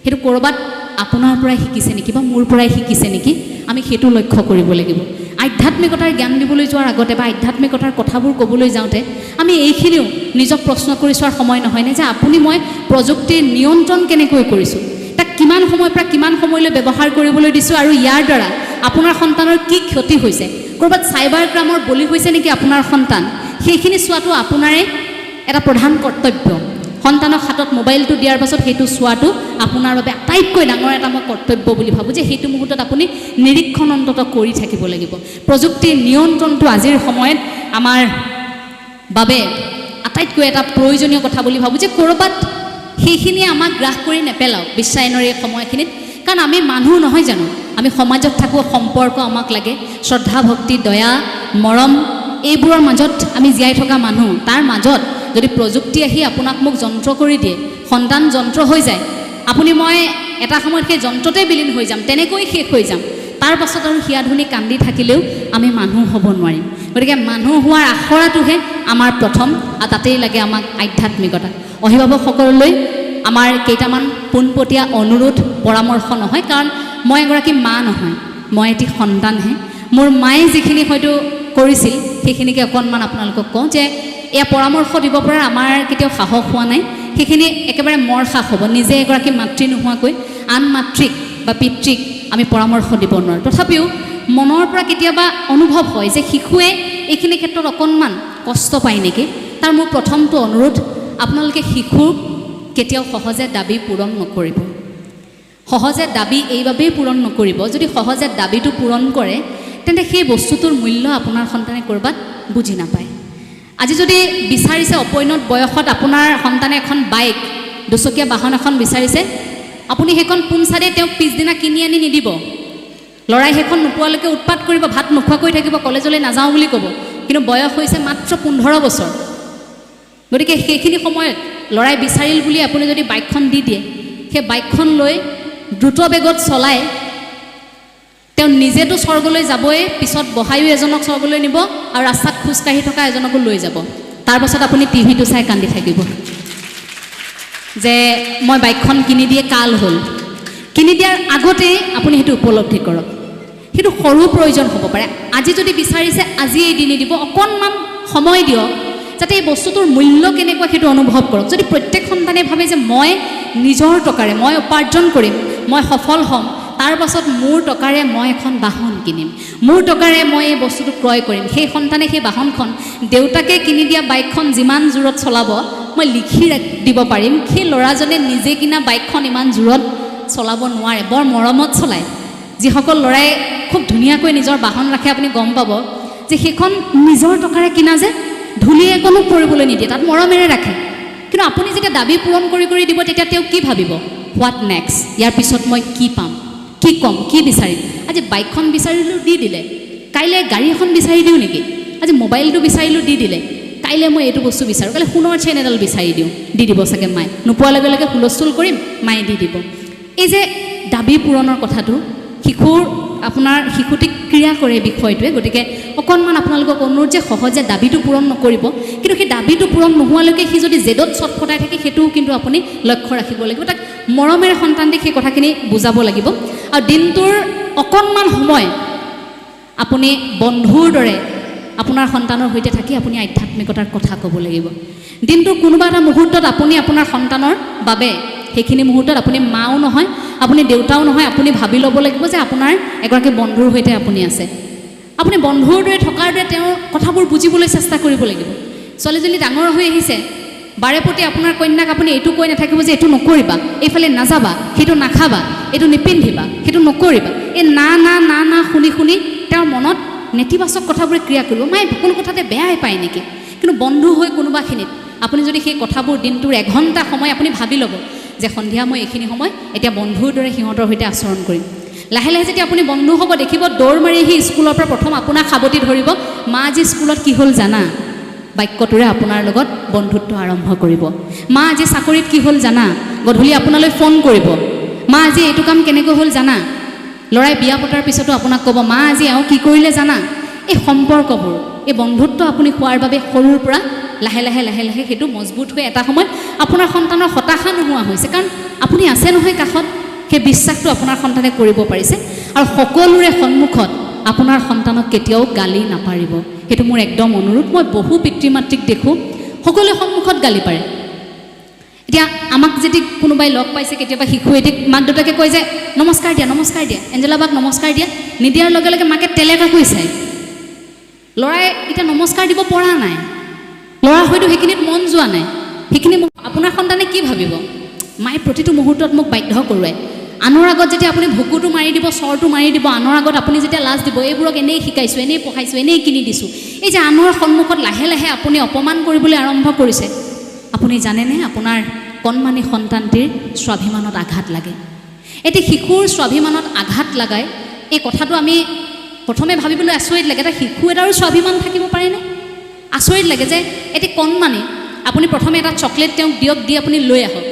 সেইটো ক'ৰবাত আপোনাৰ পৰাই শিকিছে নেকি বা মোৰ পৰাই শিকিছে নেকি, আমি সেইটো লক্ষ্য কৰিব লাগিব। আধ্যাত্মিকতাৰ জ্ঞান দিবলৈ যোৱাৰ আগতে বা আধ্যাত্মিকতাৰ কথাবোৰ ক'বলৈ যাওঁতে আমি এইখিনিও নিজক প্ৰশ্ন কৰি চোৱাৰ সময় নহয়নে, যে আপুনি মই প্ৰযুক্তিৰ নিয়ন্ত্ৰণ কেনেকৈ কৰিছোঁ, তাক কিমান সময়ৰ পৰা কিমান সময়লৈ ব্যৱহাৰ কৰিবলৈ দিছোঁ, আৰু ইয়াৰ দ্বাৰা আপোনাৰ সন্তানৰ কি ক্ষতি হৈছে, ক'ৰবাত চাইবাৰ ক্ৰাইমৰ বলি হৈছে নেকি আপোনাৰ সন্তান, সেইখিনি চোৱাটো আপোনাৰে এটা প্ৰধান কৰ্তব্য। সন্তানক হাতত মোবাইলটো দিয়াৰ পাছত সেইটো চোৱাটো আপোনাৰ বাবে আটাইতকৈ ডাঙৰ এটা মই কৰ্তব্য বুলি ভাবোঁ, যে সেইটো মুহূৰ্তত আপুনি নিৰীক্ষণ অন্তত কৰি থাকিব লাগিব। প্ৰযুক্তিৰ নিয়ন্ত্ৰণটো আজিৰ সময়ত আমাৰ বাবে আটাইতকৈ এটা প্ৰয়োজনীয় কথা বুলি ভাবোঁ, যে ক'ৰবাত সেইখিনিয়ে আমাক গ্ৰাস কৰি নেপেলাওক বিশ্বায়নৰ এই সময়খিনিত। কাৰণ আমি মানুহ নহয় জানো, আমি সমাজত থাকোঁ, সম্পৰ্ক আমাক লাগে, শ্ৰদ্ধা ভক্তি দয়া মৰম এইবোৰৰ মাজত আমি জীয়াই থকা মানুহ। তাৰ মাজত যদি প্ৰযুক্তি আহি আপোনাক মোক যন্ত্ৰ কৰি দিয়ে, সন্তান যন্ত্ৰ হৈ যায়, আপুনি মই এটা সময়ত সেই যন্ত্ৰতে বিলীন হৈ যাম, তেনেকৈ শেষ হৈ যাম। তাৰ পাছত আৰু হিয়াধুনি কান্দি থাকিলেও আমি মানুহ হ'ব নোৱাৰিম। গতিকে মানুহ হোৱাৰ আখৰাটোহে আমাৰ প্ৰথম, আৰু তাতেই লাগে আমাক আধ্যাত্মিকতা। অভিভাৱকসকললৈ আমাৰ কেইটামান পোনপটীয়া অনুৰোধ পৰামৰ্শ নহয়, কাৰণ মই এগৰাকী মা নহয়, মই এটি সন্তানহে। মোৰ মায়ে যিখিনি হয়তো কৰিছিল সেইখিনিকে অকণমান আপোনালোকক কওঁ, যে এয়া পৰামৰ্শ দিব পৰা আমাৰ কেতিয়াও সাহস হোৱা নাই, সেইখিনি একেবাৰে মৰ সাহ হ'ব। নিজে এগৰাকী মাতৃ নোহোৱাকৈ আন মাতৃক বা পিতৃক আমি পৰামৰ্শ দিব নোৱাৰোঁ। তথাপিও মনৰ পৰা কেতিয়াবা অনুভৱ হয় যে শিশুৱে এইখিনি ক্ষেত্ৰত অকণমান কষ্ট পায় নেকি। তাৰ মোৰ প্ৰথমটো অনুৰোধ, আপোনালোকে শিশুক কেতিয়াও সহজে দাবী পূৰণ নকৰিব। সহজে দাবী এইবাবেই পূৰণ নকৰিব, যদি সহজে দাবীটো পূৰণ কৰে তেন্তে সেই বস্তুটোৰ মূল্য আপোনাৰ সন্তানে ক'ৰবাত বুজি নাপায়। আজি যদি বিচাৰিছে অপৰিণত বয়সত আপোনাৰ সন্তানে এখন বাইক, দুচকীয়া বাহন এখন বিচাৰিছে, আপুনি সেইখন পোনচাৰে তেওঁক পিছদিনা কিনি আনি নিদিব। ল'ৰাই সেইখন নোপোৱালৈকে উৎপাত কৰিব, ভাত নোখোৱাকৈ থাকিব, কলেজলৈ নাযাওঁ বুলি ক'ব, কিন্তু বয়স হৈছে মাত্ৰ 15 বছৰ। গতিকে সেইখিনি সময়ত ল'ৰাই বিচাৰিল বুলি আপুনি যদি বাইকখন দি দিয়ে, সেই বাইকখন লৈ দ্ৰুত বেগত চলাই তেওঁ নিজেতো স্বৰ্গলৈ যাবই, পিছত বহায়ো এজনক স্বৰ্গলৈ নিব, আৰু ৰাস্তাত খোজকাঢ়ি থকা এজনকো লৈ যাব। তাৰপাছত আপুনি টিভিটো চাই কান্দি থাকিব যে মই বাইকখন কিনি দিয়ে কাল হ'ল। কিনি দিয়াৰ আগতেই আপুনি সেইটো উপলব্ধি কৰক। সেইটো সৰু প্ৰয়োজন হ'ব পাৰে। আজি যদি বিচাৰিছে আজিয়েই দি নিদিব, অকণমান সময় দিয়ক, যাতে এই বস্তুটোৰ মূল্য কেনেকুৱা সেইটো অনুভৱ কৰক। যদি প্ৰত্যেক সন্তানে ভাবে যে মই নিজৰ টকাৰে মই উপাৰ্জন কৰিম, মই সফল হ'ম, তাৰ পাছত মোৰ টকাৰে মই এখন বাহন কিনিম, মোৰ টকাৰে মই এই বস্তুটো ক্ৰয় কৰিম, সেই সন্তানে সেই বাহনখন দেউতাকে কিনি দিয়া বাইকখন যিমান জোৰত চলাব মই লিখি দিব পাৰিম, সেই ল'ৰাজনে নিজে কিনা বাইকখন ইমান জোৰত চলাব নোৱাৰে, বৰ মৰমত চলায়। যিসকল ল'ৰাই খুব ধুনীয়াকৈ নিজৰ বাহন ৰাখে আপুনি গম পাব যে সেইখন নিজৰ টকাৰে কিনা, যে ধূলি একণো পৰিবলৈ নিদিয়ে, তাত মৰমেৰে ৰাখে। কিন্তু আপুনি যেতিয়া দাবী পূৰণ কৰি কৰি দিব, তেতিয়া তেওঁ কি ভাবিব, হোৱাট নেক্সট, ইয়াৰ পিছত মই কি পাম, কি ক'ম, কি বিচাৰিম। আজি বাইকখন বিচাৰিলোঁ দি দিলে, কাইলৈ গাড়ী এখন বিচাৰি দিওঁ নেকি, আজি মোবাইলটো বিচাৰিলোঁ দি দিলে, কাইলৈ মই এইটো বস্তু বিচাৰোঁ, কাইলৈ সোণৰ চেইন এডাল বিচাৰি দিওঁ, দি দিব চাগে মায়ে, নোপোৱাৰ লগে লগে হুলস্থুল কৰিম, মায়ে দি দিব। এই যে দাবী পূৰণৰ কথাটো আপোনাৰ শিশুটিক ক্ৰিয়া কৰে বিষয়টোৱে। গতিকে অকণমান আপোনালোকক অনুৰোধ যে সহজে দাবীটো পূৰণ নকৰিব, কিন্তু সেই দাবীটো পূৰণ নোহোৱালৈকে সি যদি জেদত চটফটাই থাকে সেইটোও কিন্তু আপুনি লক্ষ্য ৰাখিব লাগিব। তাক মৰমেৰে সন্তানটিক সেই কথাখিনি বুজাব লাগিব। আৰু দিনটোৰ অকণমান সময় আপুনি বন্ধুৰ দৰে আপোনাৰ সন্তানৰ সৈতে থাকি আপুনি আধ্যাত্মিকতাৰ কথা ক'ব লাগিব। দিনটোৰ কোনোবা এটা মুহূৰ্তত আপুনি আপোনাৰ সন্তানৰ বাবে সেইখিনি মুহূৰ্তত আপুনি মাও নহয়, আপুনি দেউতাও নহয়, আপুনি ভাবি ল'ব লাগিব যে আপোনাৰ এগৰাকী বন্ধুৰ সৈতে আপুনি আছে। আপুনি বন্ধুৰ দৰে থকাৰ দৰে তেওঁৰ কথাবোৰ বুজিবলৈ চেষ্টা কৰিব লাগিব। ছোৱালীজনী ডাঙৰ হৈ আহিছে, বাৰে প্ৰতি আপোনাৰ কন্যাক আপুনি এইটো কৈ নাথাকিব যে এইটো নকৰিবা, এইফালে নাযাবা, সেইটো নাখাবা, এইটো নিপিন্ধিবা, সেইটো নকৰিবা। এই না না না না শুনি শুনি তেওঁৰ মনত নেতিবাচক কথাবোৰে ক্ৰিয়া কৰিব। মায়ে সকলো কথাতে বেয়াই পায় নেকি? কিন্তু বন্ধু হৈ কোনোবাখিনিত আপুনি যদি সেই কথাবোৰ দিনটোৰ 1 ঘণ্টা সময় আপুনি ভাবি ল'ব যে সন্ধিয়া মই এইখিনি সময় এতিয়া বন্ধুৰ দৰে সিহঁতৰ সৈতে আচৰণ কৰিম। লাহে লাহে যেতিয়া আপুনি বন্ধু হ'ব দেখিব, দৌৰ মাৰি আহি স্কুলৰ পৰা প্ৰথম আপোনাক সাৱটি ধৰিব, মা আজি স্কুলত কি হ'ল জানা, বাক্যটোৰে আপোনাৰ লগত বন্ধুত্ব আৰম্ভ কৰিব। মা আজি চাকৰিত কি হ'ল জানা, গধূলি আপোনালৈ ফোন কৰিব, মা আজি এইটো কাম কেনেকৈ হ'ল জানা। ল'ৰাই বিয়া পতাৰ পিছতো আপোনাক ক'ব মা আজি এওঁ কি কৰিলে জানা। এই সম্পৰ্কবোৰ, এই বন্ধুত্ব আপুনি হোৱাৰ বাবে সৰুৰ পৰা লাহে লাহে লাহে লাহে সেইটো মজবুত হৈ এটা সময়ত আপোনাৰ সন্তানৰ হতাশা নোহোৱা হৈছে, কাৰণ আপুনি আছে নহয় কাষত। সেই বিশ্বাসটো আপোনাৰ সন্তানে কৰিব পাৰিছে। আৰু সকলোৰে সন্মুখত আপোনাৰ সন্তানক কেতিয়াও গালি নাপাৰিব, সেইটো মোৰ একদম অনুৰোধ। মই বহু পিতৃ মাতৃক দেখোঁ সকলোৰে সন্মুখত গালি পাৰে। এতিয়া আমাক যদি কোনোবাই লগ পাইছে কেতিয়াবা শিশু এটিক মাক দেউতাকে কয় যে নমস্কাৰ দিয়া নমস্কাৰ দিয়া, এঞ্জেলা বাক নমস্কাৰ দিয়া, নিদিয়াৰ লগে লগে মাকে তেলেকাকৈ চায়। ল'ৰাই এতিয়া নমস্কাৰ দিব পৰা নাই, ল'ৰা হয়তো সেইখিনিত মন যোৱা নাই। সেইখিনি আপোনাৰ সন্তানে কি ভাবিব, মায়ে প্ৰতিটো মুহূৰ্তত মোক বাধ্য কৰোৱায়। আনৰ আগত যেতিয়া আপুনি ভুকুটো মাৰি দিব, চৰটো মাৰি দিব, আনৰ আগত আপুনি যেতিয়া লাজ দিব, এইবোৰক এনেই শিকাইছোঁ, এনেই পঢ়াইছোঁ, এনেই কিনি দিছোঁ, এই যে আনৰ সন্মুখত লাহে লাহে আপুনি অপমান কৰিবলৈ আৰম্ভ কৰিছে, আপুনি জানেনে আপোনাৰ কণমানি সন্তানটিৰ স্বাভিমানত আঘাত লাগে। এটি শিশুৰ স্বাভিমানত আঘাত লাগাই এই কথাটো আমি প্ৰথমে ভাবিবলৈ আচৰিত লাগে। এটা শিশু এটাৰো স্বাভিমান থাকিব পাৰেনে? আচৰিত লাগে যে এটি কণমানি, আপুনি প্ৰথমে এটা চকলেট তেওঁক দিয়ক, দি আপুনি লৈ আহক,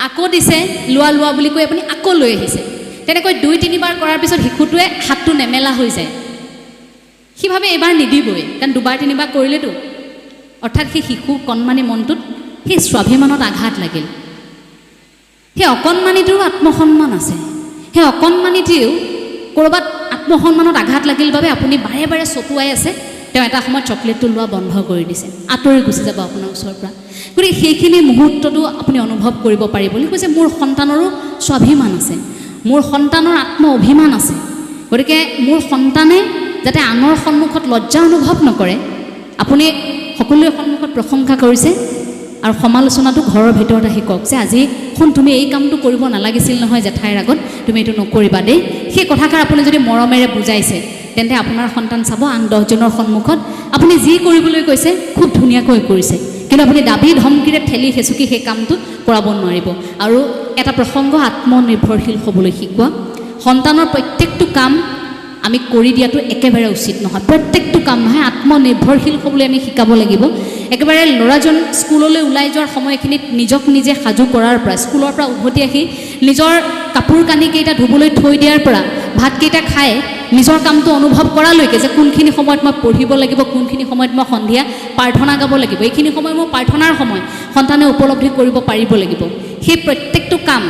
আকৌ দিছে লোৱা লোৱা বুলি কৈ আপুনি আকৌ লৈ আহিছে। তেনেকৈ 2-3 বাৰ কৰাৰ পিছত শিশুটোৱে হাতটো নেমেলা হৈ যায়। সি ভাবে এইবাৰ নিদিবই, কাৰণ 2-3 বাৰ কৰিলেতো। অৰ্থাৎ সেই শিশু কণমানি মনটোত সেই স্বাভিমানত আঘাত লাগিল। সেই অকণমানিটোৰো আত্মসন্মান আছে, সেই অকণমানিটিও ক'ৰবাত আত্মসন্মানত আঘাত লাগিল বাবে আপুনি বাৰে বাৰে চকুৱাই আছে, তেওঁ এটা সময়ত চকলেটটো লোৱা বন্ধ কৰি দিছে, আঁতৰি গুচি যাব আপোনাৰ ওচৰৰ পৰা। গতিকে সেইখিনি মুহূৰ্তটো আপুনি অনুভৱ কৰিব পাৰিব বুলি কৈছে মোৰ সন্তানৰো স্বাভিমান আছে, মোৰ সন্তানৰ আত্ম অভিমান আছে। গতিকে মোৰ সন্তানে যাতে আনৰ সন্মুখত লজ্জা অনুভৱ নকৰে, আপুনি সকলোৰে সন্মুখত প্ৰশংসা কৰিছে আৰু সমালোচনাটো ঘৰৰ ভিতৰত আহি কওক যে আজি শুন তুমি এই কামটো কৰিব নালাগিছিল নহয় জেঠাইৰ আগত, তুমি এইটো নকৰিবা দেই। সেই কথাষাৰ আপুনি যদি মৰমেৰে বুজাইছে, তেন্তে আপোনাৰ সন্তান চাব আন 10জনৰ সন্মুখত আপুনি যি কৰিবলৈ কৈছে খুব ধুনীয়াকৈ কৰিছে, কিন্তু আপুনি দাবী ধমকিৰে ঠেলি হেঁচুকি সেই কামটো কৰাব নোৱাৰিব। আৰু এটা প্ৰসংগ, আত্মনিৰ্ভৰশীল হ'বলৈ শিকোৱা। সন্তানৰ প্ৰত্যেকটো কাম আমি কৰি দিয়াটো একেবাৰে উচিত নহয়, প্ৰত্যেকটো কাম নহয়, আত্মনিৰ্ভৰশীল হ'বলৈ আমি শিকাব লাগিব। একেবাৰে ল'ৰাজন স্কুললৈ ওলাই যোৱাৰ সময়খিনিত নিজক নিজে সাজু কৰাৰ পৰা, স্কুলৰ পৰা উভতি আহি নিজৰ কাপোৰ কানিকেইটা ধুবলৈ থৈ দিয়াৰ পৰা, ভাতকেইটা খাই নিজৰ কামটো অনুভৱ কৰালৈকে যে কোনখিনি সময়ত মই পঢ়িব লাগিব, কোনখিনি সময়ত মই সন্ধিয়া প্ৰাৰ্থনা গাব লাগিব, এইখিনি সময় মোৰ প্ৰাৰ্থনাৰ সময়, সন্তানে উপলব্ধি কৰিব পাৰিব লাগিব। সেই প্ৰত্যেকটো কাম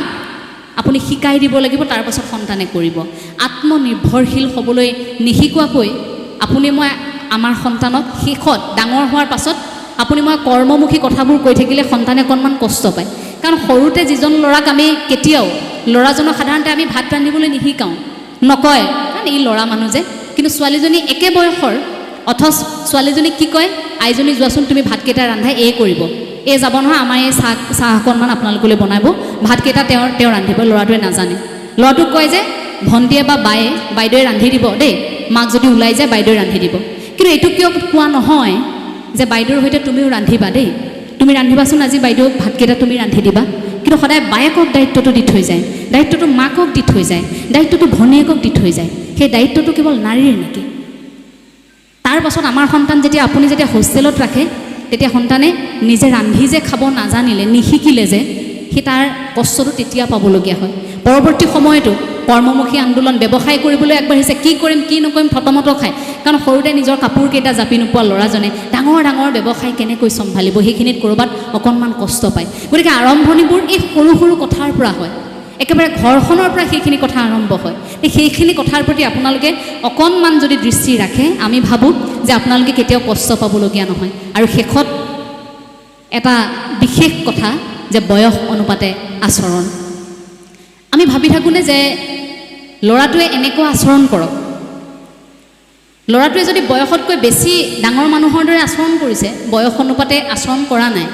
আপুনি শিকাই দিব লাগিব, তাৰ পাছত সন্তানে কৰিব। আত্মনিৰ্ভৰশীল হ'বলৈ নিশিকোৱাকৈ আপুনি মই আমাৰ সন্তানক শেষত ডাঙৰ হোৱাৰ পাছত আপুনি মই কৰ্মমুখী কথাবোৰ কৈ থাকিলে সন্তানে অকণমান কষ্ট পায়। কাৰণ সৰুতে যিজন ল'ৰাক আমি কেতিয়াও, ল'ৰাজনক সাধাৰণতে আমি ভাত ৰান্ধিবলৈ নিশিকাওঁ, নকয় কাৰণ ই ল'ৰা মানুহ যে, কিন্তু ছোৱালীজনী একে বয়সৰ, অথচ ছোৱালীজনীক কি কয়, আইজনী যোৱাচোন তুমি ভাতকেইটা ৰান্ধাই এই কৰিব, এই যাব নহয় আমাৰ এই চাহ অকণমান আপোনালোকলৈ বনাব, ভাতকেইটা তেওঁ ৰান্ধিব, ল'ৰাটোৱে নাজানে। ল'ৰাটোক কয় যে ভণ্টিয়ে বা বাইদেৱে ৰান্ধি দিব দেই, মাক যদি ওলাই যায় বাইদেৱে ৰান্ধি দিব। কিন্তু এইটো কিয় কোৱা নহয় যে বাইদেউৰ সৈতে তুমিও ৰান্ধিবা দেই, তুমি ৰান্ধিবাচোন আজি বাইদেউক ভাতকেইটা তুমি ৰান্ধি দিবা। কিন্তু সদায় বায়েকক দায়িত্বটো দি থৈ যায়, দায়িত্বটো মাকক দি থৈ যায়, দায়িত্বটো ভনীয়েকক দি থৈ যায়। সেই দায়িত্বটো কেৱল নাৰীৰ নেকি? তাৰ পাছত আমাৰ সন্তান যেতিয়া আপুনি যেতিয়া হোষ্টেলত ৰাখে, তেতিয়া সন্তানে নিজে ৰান্ধি যে খাব নাজানিলে, নিশিকিলে যে, সি তাৰ কষ্টটো তেতিয়া পাবলগীয়া হয়। পৰৱৰ্তী সময়তো কৰ্মমুখী আন্দোলন, ব্যৱসায় কৰিবলৈ আগবাঢ়িছে, কি কৰিম কি নকৰিম থতমত খায়। কাৰণ সৰুতে নিজৰ কাপোৰকেইটা জাপি নোপোৱা ল'ৰাজনে ডাঙৰ ডাঙৰ ব্যৱসায় কেনেকৈ চম্ভালিব, সেইখিনিত ক'ৰবাত অকণমান কষ্ট পায়। গতিকে আৰম্ভণিবোৰ এই সৰু সৰু কথাৰ পৰা হয়, একেবাৰে ঘৰখনৰ পৰা সেইখিনি কথা আৰম্ভ হয়। সেইখিনি কথাৰ প্ৰতি আপোনালোকে অকণমান যদি দৃষ্টি ৰাখে, আমি ভাবোঁ যে আপোনালোকে কেতিয়াও কষ্ট পাবলগীয়া নহয়। আৰু শেষত এটা বিশেষ কথা যে বয়স অনুপাতে আচৰণ। আমি ভাবি থাকোঁনে যে ল'ৰাটোৱে এনেকুৱা আচৰণ কৰক, ল'ৰাটোৱে যদি বয়সতকৈ বেছি ডাঙৰ মানুহৰ দৰে আচৰণ কৰিছে, বয়স অনুপাতে আচৰণ কৰা নাই,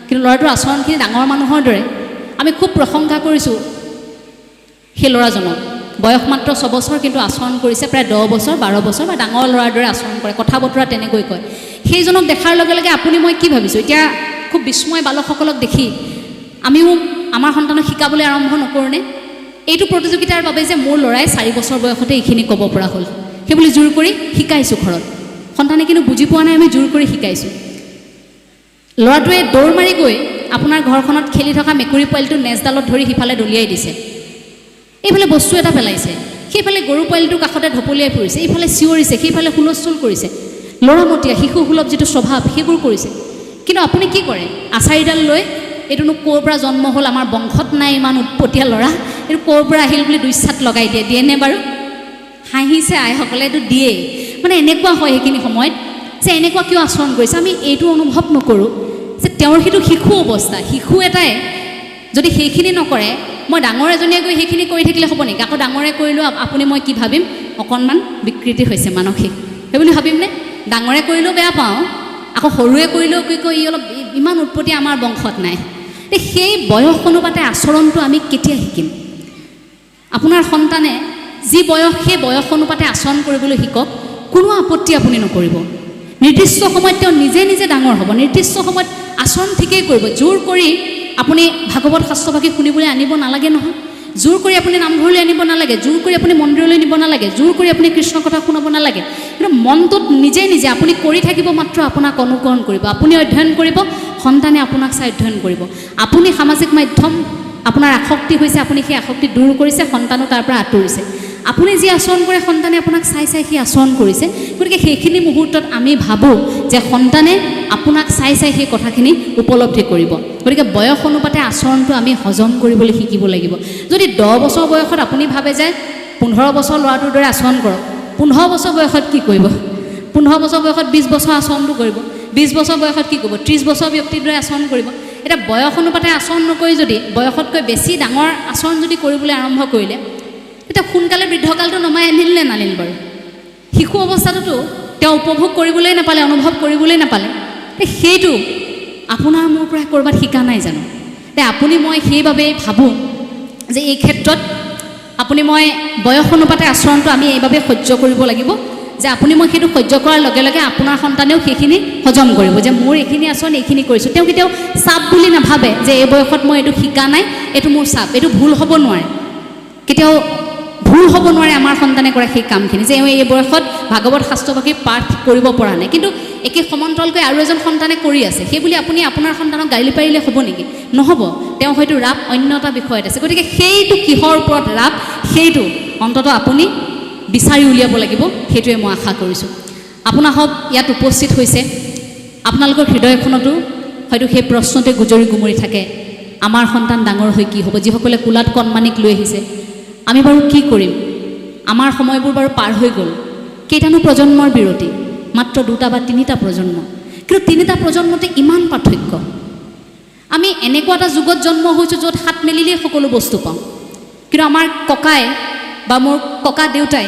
কিন্তু ল'ৰাটোৰ আচৰণখিনি ডাঙৰ মানুহৰ দৰে, আমি খুব প্ৰশংসা কৰিছোঁ সেই ল'ৰাজনক। বয়স মাত্ৰ 6 বছৰ, কিন্তু আচৰণ কৰিছে প্ৰায় 10 বছৰ 12 বছৰ, বা ডাঙৰ ল'ৰাৰ দৰে আচৰণ কৰে, কথা বতৰা তেনেকৈ কয়। সেইজনক দেখাৰ লগে লগে আপুনি মই কি ভাবিছোঁ, এতিয়া খুব বিস্ময় বালকসকলক দেখি আমিও আমাৰ সন্তানক শিকাবলৈ আৰম্ভ নকৰোঁনে? এইটো প্ৰতিযোগিতাৰ বাবে যে মোৰ ল'ৰাই 4 বছৰ বয়সতে এইখিনি ক'ব পৰা হ'ল, সেইবুলি জোৰ কৰি শিকাইছোঁ ঘৰত। সন্তানে কিন্তু বুজি পোৱা নাই, আমি জোৰ কৰি শিকাইছোঁ। ল'ৰাটোৱে দৌৰ মাৰি গৈ আপোনাৰ ঘৰখনত খেলি থকা মেকুৰী পোৱালিটো নেজডালত ধৰি সিফালে দলিয়াই দিছে, এইফালে বস্তু এটা পেলাইছে, সেইফালে গৰু পোৱালিটোৰ কাষতে ঢপলিয়াই ফুৰিছে, এইফালে চিঞৰিছে, সেইফালে হুলস্থুল কৰিছে, ল'ৰামতীয়া শিশু সুলভ যিটো স্বভাৱ সেইবোৰ কৰিছে। কিন্তু আপুনি কি কৰে? আচাৰিডাল লৈ, এইটোনো ক'ৰ পৰা জন্ম হ'ল, আমাৰ বংশত নাই ইমান উৎপতীয়া ল'ৰা, এইটো ক'ৰ পৰা আহিল বুলি দুই চাট লগাই দিয়েনে বাৰু? হাঁহিছে আইসকলে, এইটো দিয়েই। মানে এনেকুৱা হয় সেইখিনি সময়ত যে এনেকুৱা কিয় আচৰণ কৰিছে। আমি এইটো অনুভৱ নকৰোঁ যে তেওঁৰ সেইটো শিশু অৱস্থা, শিশু এটাই যদি সেইখিনি নকৰে, মই ডাঙৰ এজনীয়ে গৈ সেইখিনি কৰি থাকিলে হ'ব নেকি? আকৌ ডাঙৰে কৰিলোঁ আপুনি মই কি ভাবিম? অকণমান বিকৃতি হৈছে মানসিক, সেইবুলি ভাবিমনে? ডাঙৰে কৰিলেও বেয়া পাওঁ, আকৌ সৰুৱে কৰিলেও কি কয় ই অলপ ইমান উৎপত্তি আমাৰ বংশত নাই। সেই বয়স অনুপাতে আচৰণটো আমি কেতিয়া শিকিম? আপোনাৰ সন্তানে যি বয়স, সেই বয়স অনুপাতে আচৰণ কৰিবলৈ শিকক, কোনো আপত্তি আপুনি নকৰিব। নিৰ্দিষ্ট সময়ত তেওঁ নিজে নিজে ডাঙৰ হ'ব, নিৰ্দিষ্ট সময়ত আচৰণ ঠিকেই কৰিব। জোৰ কৰি আপুনি ভাগৱত শাস্ত্ৰভাগী শুনিবলৈ আনিব নালাগে নহয়, জোৰ কৰি আপুনি নামঘৰলৈ আনিব নালাগে, জোৰ কৰি আপুনি মন্দিৰলৈ নিব নালাগে, জোৰ কৰি আপুনি কৃষ্ণ কথা শুনাব নালাগে। কিন্তু মনটোত নিজে নিজে আপুনি কৰি থাকিব, মাত্ৰ আপোনাক অনুকৰণ কৰিব, আপুনি অধ্যয়ন কৰিব, সন্তানে আপোনাক চাই অধ্যয়ন কৰিব। আপুনি সামাজিক মাধ্যম আপোনাৰ আসক্তি হৈছে, আপুনি সেই আসক্তি দূৰ কৰিছে, সন্তানো তাৰ পৰা আঁতৰিছে। আপুনি যি আচৰণ কৰে সন্তানে আপোনাক চাই চাই সেই আচৰণ কৰিছে। গতিকে সেইখিনি মুহূৰ্তত আমি ভাবোঁ যে সন্তানে আপোনাক চাই চাই সেই কথাখিনি উপলব্ধি কৰিব। গতিকে বয়স অনুপাতে আচৰণটো আমি হজম কৰিবলৈ শিকিব লাগিব। যদি 10 বছৰ বয়সত আপুনি ভাবে যে 15 বছৰ ল'ৰাটোৰ দৰে আচৰণ কৰক, 15 বছৰ বয়সত কি কৰিব? 15 বছৰ বয়সত 20 বছৰ আচৰণটো কৰিব, 20 বছৰ বয়সত কি কৰিব? 30 বছৰ ব্যক্তিৰ দৰে আচৰণ কৰিব। এতিয়া বয়স অনুপাতে আচৰণ নকৰি যদি বয়সতকৈ বেছি ডাঙৰ আচৰণ যদি কৰিবলৈ আৰম্ভ কৰিলে, এতিয়া সোনকালে বৃদ্ধকালটো নমাই আনিল নে নানিল বাৰু? শিশু অৱস্থাটোতো তেওঁ উপভোগ কৰিবলৈ নাপালে, অনুভৱ কৰিবলৈ নাপালে। সেইটো আপোনাৰ মোৰ পৰা ক'ৰবাত শিকা নাই জানো? আপুনি মই সেইবাবে ভাবোঁ যে এই ক্ষেত্ৰত আপুনি মই বয়স অনুপাতে আচৰণটো আমি এইবাবে সহ্য কৰিব লাগিব যে আপুনি মই সেইটো সহ্য কৰাৰ লগে লগে আপোনাৰ সন্তানেও সেইখিনি হজম কৰিব যে মোৰ এইখিনি আচৰণ এইখিনি কৰিছোঁ। তেওঁ কেতিয়াও চাপ বুলি নাভাবে যে এই বয়সত মই এইটো শিকা নাই, এইটো মোৰ চাপ, এইটো ভুল হ'ব নোৱাৰে। কেতিয়াও ভুল হ'ব নোৱাৰে আমাৰ সন্তানে কৰা সেই কামখিনি যে এই বয়সত ভাগৱত শাস্ত্ৰভাগী পাঠ কৰিব পৰা নাই, কিন্তু একে সমান্তৰালকৈ আৰু এজন সন্তানে কৰি আছে, সেই বুলি আপুনি আপোনাৰ সন্তানক গালি পাৰিলে হ'ব নেকি? নহ'ব। তেওঁ হয়তো ৰাপ অন্য এটা বিষয়ত আছে। গতিকে সেইটো কিহৰ ওপৰত ৰাপ, সেইটো অন্ততঃ আপুনি বিচাৰি উলিয়াব লাগিব, সেইটোৱে মই আশা কৰিছোঁ। আপোনাসব ইয়াত উপস্থিত হৈছে, আপোনালোকৰ হৃদয়খনতো হয়তো সেই প্ৰশ্নটোৱে গুজৰি গুমৰি থাকে, আমাৰ সন্তান ডাঙৰ হৈ কি হ'ব? যিসকলে কোলাত কণমানিক লৈ আহিছে, আমি বাৰু কি কৰিম? আমাৰ সময়বোৰ বাৰু পাৰ হৈ গ'ল, কেইটানো প্ৰজন্মৰ বিৰতি, মাত্ৰ 2টা বা 3টা প্ৰজন্ম, কিন্তু 3টা প্ৰজন্মতে ইমান পাৰ্থক্য। আমি এনেকুৱা এটা যুগত জন্ম হৈছোঁ য'ত হাত মেলিলেই সকলো বস্তু পাওঁ, কিন্তু আমাৰ ককাই বা মোৰ ককা দেউতাই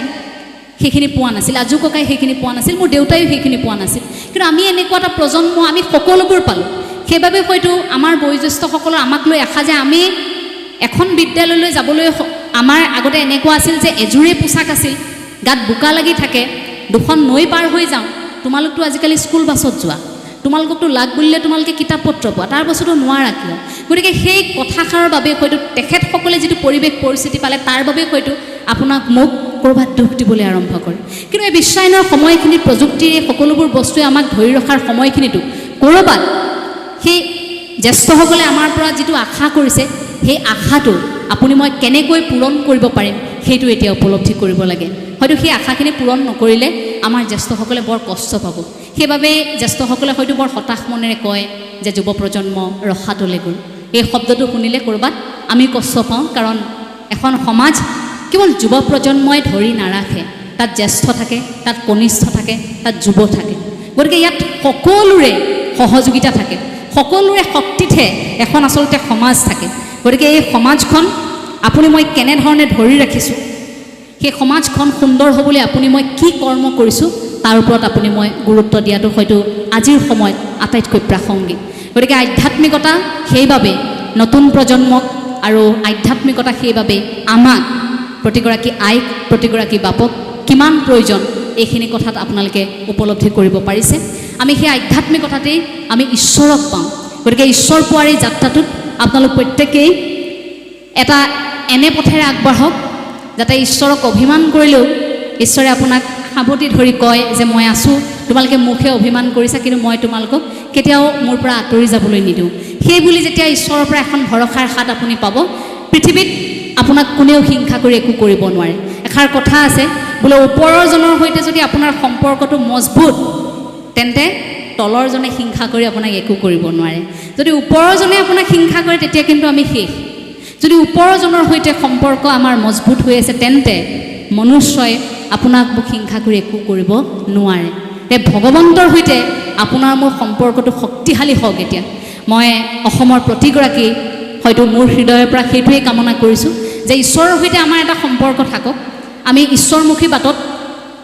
সেইখিনি পোৱা নাছিল, আজু ককাই সেইখিনি পোৱা নাছিল, মোৰ দেউতাইও সেইখিনি পোৱা নাছিল। কিন্তু আমি এনেকুৱা এটা প্ৰজন্ম, আমি সকলোবোৰ পালোঁ। সেইবাবে হয়তো আমাৰ বয়োজ্যেষ্ঠসকলৰ আমাক লৈ আশা যে আমি এখন বিদ্যালয়লৈ যাবলৈ, আমাৰ আগতে এনেকুৱা আছিল যে এযোৰে পোছাক আছিল, গাত বোকা লাগি থাকে, 2খন নৈ পাৰ হৈ যাওঁ। তোমালোকতো আজিকালি স্কুল বাছত যোৱা, তোমালোককতো লাগ বুলিলে তোমালোকে কিতাপ পত্ৰ পোৱা, তাৰ পাছতো নোৱাৰা কিয়? গতিকে সেই কথাষাৰৰ বাবে হয়তো তেখেতসকলে যিটো পৰিৱেশ পৰিস্থিতি পালে তাৰ বাবে হয়তো আপোনাক মোক ক'ৰবাত দুখ দিবলৈ আৰম্ভ কৰে। কিন্তু এই বিশ্বায়নৰ সময়খিনিত প্ৰযুক্তিৰ এই সকলোবোৰ বস্তুৱে আমাক ধৰি ৰখাৰ সময়খিনিতো ক'ৰবাত সেই জ্যেষ্ঠসকলে আমাৰ পৰা যিটো আশা কৰিছে, সেই আশাটো আপুনি মই কেনেকৈ পূৰণ কৰিব পাৰিম সেইটো এতিয়া উপলব্ধি কৰিব লাগে। হয়তো সেই আশাখিনি পূৰণ নকৰিলে আমাৰ জ্যেষ্ঠসকলে বৰ কষ্ট পাব। সেইবাবে জ্যেষ্ঠসকলে হয়তো বৰ হতাশ মনেৰে কয় যে যুৱ প্ৰজন্ম ৰসাতলে গ'ল। এই শব্দটো শুনিলে ক'ৰবাত আমি কষ্ট পাওঁ, কাৰণ এখন সমাজ কেৱল যুৱ প্ৰজন্মই ধৰি নাৰাখে, তাত জ্যেষ্ঠ থাকে, তাত কনিষ্ঠ থাকে, তাত যুৱ থাকে। গতিকে ইয়াত সকলোৰে সহযোগিতা থাকে, সকলোৰে শক্তিতহে এখন আচলতে সমাজ থাকে। গতিকে এই সমাজখন আপুনি মই কেনেধৰণে ধৰি ৰাখিছোঁ, সেই সমাজখন সুন্দৰ হ'বলৈ আপুনি মই কি কৰ্ম কৰিছোঁ, তাৰ ওপৰত আপুনি মই গুৰুত্ব দিয়াটো হয়তো আজিৰ সময়ত আটাইতকৈ প্ৰাসংগিক। গতিকে আধ্যাত্মিকতা সেইবাবে নতুন প্ৰজন্মক, আৰু আধ্যাত্মিকতা সেইবাবে আমাক প্ৰতিগৰাকী আইক, প্ৰতিগৰাকী বাপক কিমান প্ৰয়োজন এইখিনি কথাত আপোনালোকে উপলব্ধি কৰিব পাৰিছে। আমি সেই আধ্যাত্মিকতাতেই আমি ঈশ্বৰক পাওঁ। গতিকে ঈশ্বৰ পোৱাৰ এই যাত্ৰাটোত আপোনালোক প্ৰত্যেকেই এটা এনে পথেৰে আগবাঢ়ক যাতে ঈশ্বৰক অভিমান কৰিলেও ঈশ্বৰে আপোনাক সাৱটি ধৰি কয় যে মই আছোঁ, তোমালোকে মুখে অভিমান কৰিছা, কিন্তু মই তোমালোকক কেতিয়াও মোৰ পৰা আঁতৰি যাবলৈ নিদিওঁ। সেই বুলি যেতিয়া ঈশ্বৰৰ পৰা এখন ভৰসাৰ হাত আপুনি পাব, পৃথিৱীত আপোনাক কোনেও হিংসা কৰি একো কৰিব নোৱাৰে। এখন এষাৰ কথা আছে বোলে ওপৰৰজনৰ সৈতে যদি আপোনাৰ সম্পৰ্কটো মজবুত তেন্তে তলৰজনে হিংসা কৰি আপোনাক একো কৰিব নোৱাৰে যদি ওপৰৰজনে আপোনাক হিংসা কৰে তেতিয়া কিন্তু আমি শেষ যদি ওপৰজনৰ সৈতে সম্পৰ্ক আমাৰ মজবুত হৈ আছে তেন্তে মনুষ্যই আপোনাক মোক হিংসা কৰি একো কৰিব নোৱাৰে তে ভগৱন্তৰ সৈতে আপোনাৰ মোৰ সম্পৰ্কটো শক্তিশালী হওক এতিয়া মই অসমৰ প্ৰতিগৰাকী হয়তো মোৰ হৃদয়ৰ পৰা সেইটোৱেই কামনা কৰিছোঁ যে ঈশ্বৰৰ সৈতে আমাৰ এটা সম্পৰ্ক থাকক আমি ঈশ্বৰমুখী বাটত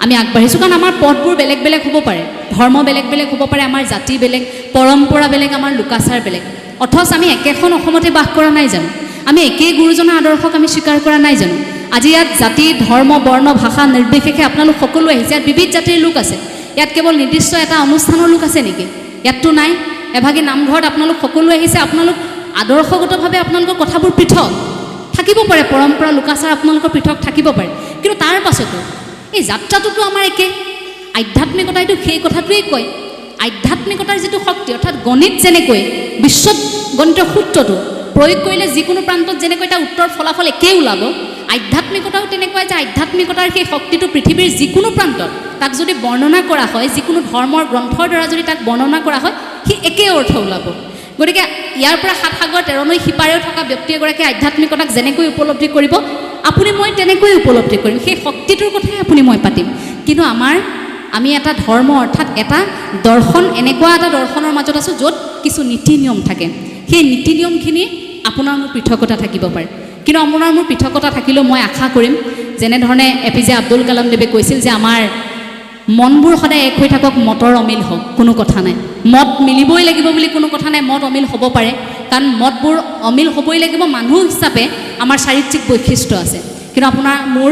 আমি আগবাঢ়িছোঁ কাৰণ আমাৰ পথবোৰ বেলেগ বেলেগ হ'ব পাৰে ধৰ্ম বেলেগ বেলেগ হ'ব পাৰে আমাৰ জাতি বেলেগ পৰম্পৰা বেলেগ আমাৰ লোকাচাৰ বেলেগ অথচ আমি একেখন অসমতে বাস কৰা নাই জানো আমি একেই গুৰুজনাৰ আদৰ্শক আমি স্বীকাৰ কৰা নাই জানো আজি ইয়াত জাতি ধৰ্ম বৰ্ণ ভাষা নিৰ্বিশেষে আপোনালোক সকলো আহিছে ইয়াত বিবিধ জাতিৰ লোক আছে ইয়াত কেৱল নিৰ্দিষ্ট এটা অনুষ্ঠানৰ লোক আছে নেকি ইয়াততো নাই এভাগী নামঘৰত আপোনালোক সকলো আহিছে আপোনালোক আদৰ্শগতভাৱে আপোনালোকৰ কথাবোৰ পৃথক থাকিব পাৰে পৰম্পৰা লোকাচাৰ আপোনালোকৰ পৃথক থাকিব পাৰে কিন্তু তাৰ পাছতো এই যাত্ৰাটোতো আমাৰ একে আধ্যাত্মিকতাইতো সেই কথাটোৱেই কয় আধ্যাত্মিকতাৰ যিটো শক্তি অৰ্থাৎ গণিত যেনেকৈ বিশ্বত গণিতৰ সূত্ৰটো প্ৰয়োগ কৰিলে যিকোনো প্ৰান্তত যেনেকৈ এটা উত্তৰ ফলাফল একেই ওলাব আধ্যাত্মিকতাও তেনেকুৱা যে আধ্যাত্মিকতাৰ সেই শক্তিটো পৃথিৱীৰ যিকোনো প্ৰান্তত তাক যদি বৰ্ণনা কৰা হয় যিকোনো ধৰ্মৰ গ্ৰন্থৰ দ্বাৰা যদি তাক বৰ্ণনা কৰা হয় সি একেই অৰ্থ ওলাব গতিকে ইয়াৰ পৰা ৭ সাগৰ ১৩ নৈ সিপাৰেও থকা ব্যক্তি এগৰাকীয়ে আধ্যাত্মিকতাক যেনেকৈ উপলব্ধি কৰিব আপুনি মই তেনেকৈ উপলব্ধি কৰিম সেই শক্তিটোৰ কথাই আপুনি মই পাতিম কিন্তু আমি এটা ধৰ্ম অৰ্থাৎ এটা দৰ্শন এনেকুৱা এটা দৰ্শনৰ মাজত আছোঁ য'ত কিছু নীতি নিয়ম থাকে সেই নীতি নিয়মখিনি আপোনাৰ মোৰ পৃথকতা থাকিব পাৰে কিন্তু আপোনাৰ মোৰ পৃথকতা থাকিলেও মই আশা কৰিম যেনেধৰণে APJ আব্দুল কালাম দেৱে কৈছিল যে আমাৰ মনবোৰ সদায় এক হৈ থাকক মতৰ অমিল হওক কোনো কথা নাই মত মিলিবই লাগিব বুলি কোনো কথা নাই মত অমিল হ'ব পাৰে কাৰণ মতবোৰ অমিল হ'বই লাগিব মানুহ হিচাপে আমাৰ চাৰিত্ৰিক বৈশিষ্ট্য আছে কিন্তু আপোনাৰ মোৰ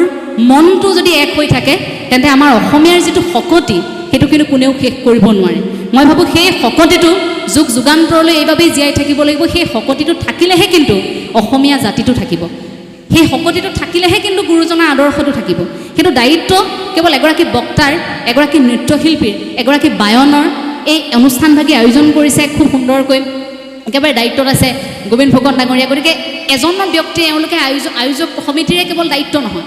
মনটো যদি এক হৈ থাকে তেন্তে আমাৰ অসমীয়াৰ যিটো শকতি সেইটো কিন্তু কোনেও শেষ কৰিব নোৱাৰে মই ভাবোঁ সেই শকতিটো যুগ যুগান্তৰলৈ এইবাবেই জীয়াই থাকিব লাগিব সেই শকতিটো থাকিলেহে কিন্তু অসমীয়া জাতিটো থাকিব সেই শকতিটো থাকিলেহে কিন্তু গুৰুজনাৰ আদৰ্শটো থাকিব কিন্তু দায়িত্ব কেৱল এগৰাকী বক্তাৰ এগৰাকী নৃত্যশিল্পীৰ এগৰাকী বায়নৰ এই অনুষ্ঠানভাগী আয়োজন কৰিছে খুব সুন্দৰকৈ একেবাৰে দায়িত্বত আছে গোবিন্দ ভকত ডাঙৰীয়া গতিকে এজন ব্যক্তিয়ে এওঁলোকে আয়োজক সমিতিৰে কেৱল দায়িত্ব নহয়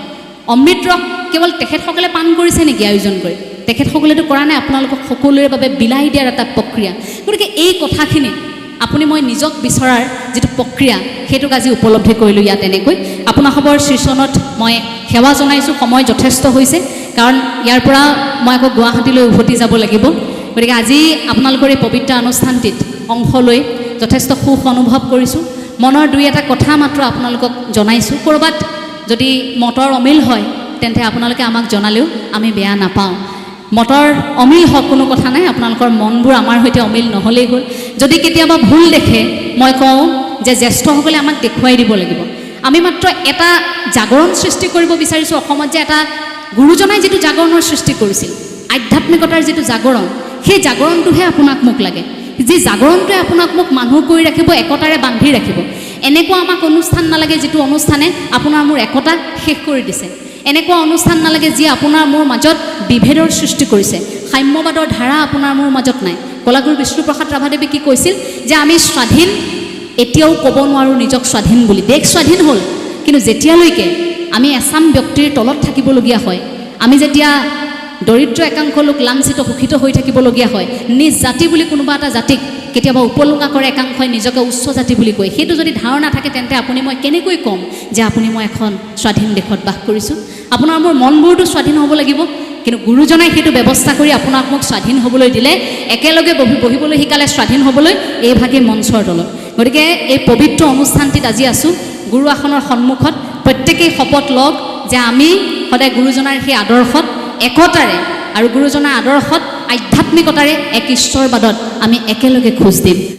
অমৃত ৰস কেৱল তেখেতসকলে পান কৰিছে নেকি আয়োজন কৰি তেখেতসকলেতো কৰা নাই আপোনালোকক সকলোৰে বাবে বিলাই দিয়াৰ এটা প্ৰক্ৰিয়া গতিকে এই কথাখিনি আপুনি মই নিজক বিচৰাৰ যিটো প্ৰক্ৰিয়া সেইটোক আজি উপলব্ধি কৰিলোঁ ইয়াত এনেকৈ আপোনাসৱৰ শ্ৰীচৰণত মই সেৱা জনাইছোঁ সময় যথেষ্ট হৈছে কাৰণ ইয়াৰ পৰা মই আকৌ গুৱাহাটীলৈ উভতি যাব লাগিব গতিকে আজি আপোনালোকৰ এই পবিত্ৰ অনুষ্ঠানটিত অংশ লৈ যথেষ্ট সুখ অনুভৱ কৰিছোঁ মনৰ দুই এটা কথা মাত্ৰ আপোনালোকক জনাইছোঁ ক'ৰবাত যদি মতৰ অমিল হয় তেন্তে আপোনালোকে আমাক জনালেও আমি বেয়া নাপাওঁ মতৰ অমিল হওক কোনো কথা নাই আপোনালোকৰ মনবোৰ আমাৰ সৈতে অমিল নহ'লেই হ'ল যদি কেতিয়াবা ভুল দেখে মই কওঁ যে জ্যেষ্ঠসকলে আমাক দেখুৱাই দিব লাগিব আমি মাত্ৰ এটা জাগৰণ সৃষ্টি কৰিব বিচাৰিছোঁ অসমত যে এটা গুৰুজনাই যিটো জাগৰণৰ সৃষ্টি কৰিছিল আধ্যাত্মিকতাৰ যিটো জাগৰণ সেই জাগৰণটোহে আপোনাক মোক লাগে যি জাগৰণটোৱে আপোনাক মোক মানুহ কৰি ৰাখিব একতাৰে বান্ধি ৰাখিব এনেকুৱা আমাক অনুষ্ঠান নালাগে যিটো অনুষ্ঠানে আপোনাৰ মোৰ একতা শেষ কৰি দিছে এনেকুৱা অনুষ্ঠান নালাগে যি আপোনাৰ মোৰ মাজত বিভেদৰ সৃষ্টি কৰিছে সাম্যবাদৰ ধাৰা আপোনাৰ মোৰ মাজত নাই কলাগুৰু বিষ্ণুপ্ৰসাদ ৰাভাদেৱে কি কৈছিল যে আমি স্বাধীন এতিয়াও ক'ব নোৱাৰোঁ নিজক স্বাধীন বুলি দেশ স্বাধীন হ'ল কিন্তু যেতিয়ালৈকে আমি এচাম ব্যক্তিৰ তলত থাকিবলগীয়া হয় আমি যেতিয়া দৰিদ্ৰ একাংশ লোক লাঞ্ছিত শোষিত হৈ থাকিবলগীয়া হয় নিজ জাতি বুলি কোনোবা এটা জাতিক কেতিয়াবা উপলুঙা কৰে একাংশই নিজকে উচ্চ জাতি বুলি কয় সেইটো যদি ধাৰণা থাকে তেন্তে আপুনি মই কেনেকৈ ক'ম যে আপুনি মই এখন স্বাধীন দেশত বাস কৰিছোঁ আপোনাৰ মোৰ মনবোৰতো স্বাধীন হ'ব লাগিব কিন্তু গুৰুজনাই সেইটো ব্যৱস্থা কৰি আপোনাক মোক স্বাধীন হ'বলৈ দিলে একেলগে বহিবলৈ শিকালে স্বাধীন হ'বলৈ এইভাগে মঞ্চৰ তলত গতিকে এই পবিত্ৰ অনুষ্ঠানটিত আজি আছোঁ গুৰু আসনৰ সন্মুখত প্ৰত্যেকেই শপত লওক যে আমি সদায় গুৰুজনাৰ সেই আদৰ্শত একতাৰে আৰু গুৰুজনাৰ আদৰ্শত আধ্যাত্মিকতাৰে এক ঈশ্বৰবাদত আমি একেলগে খোজ দিম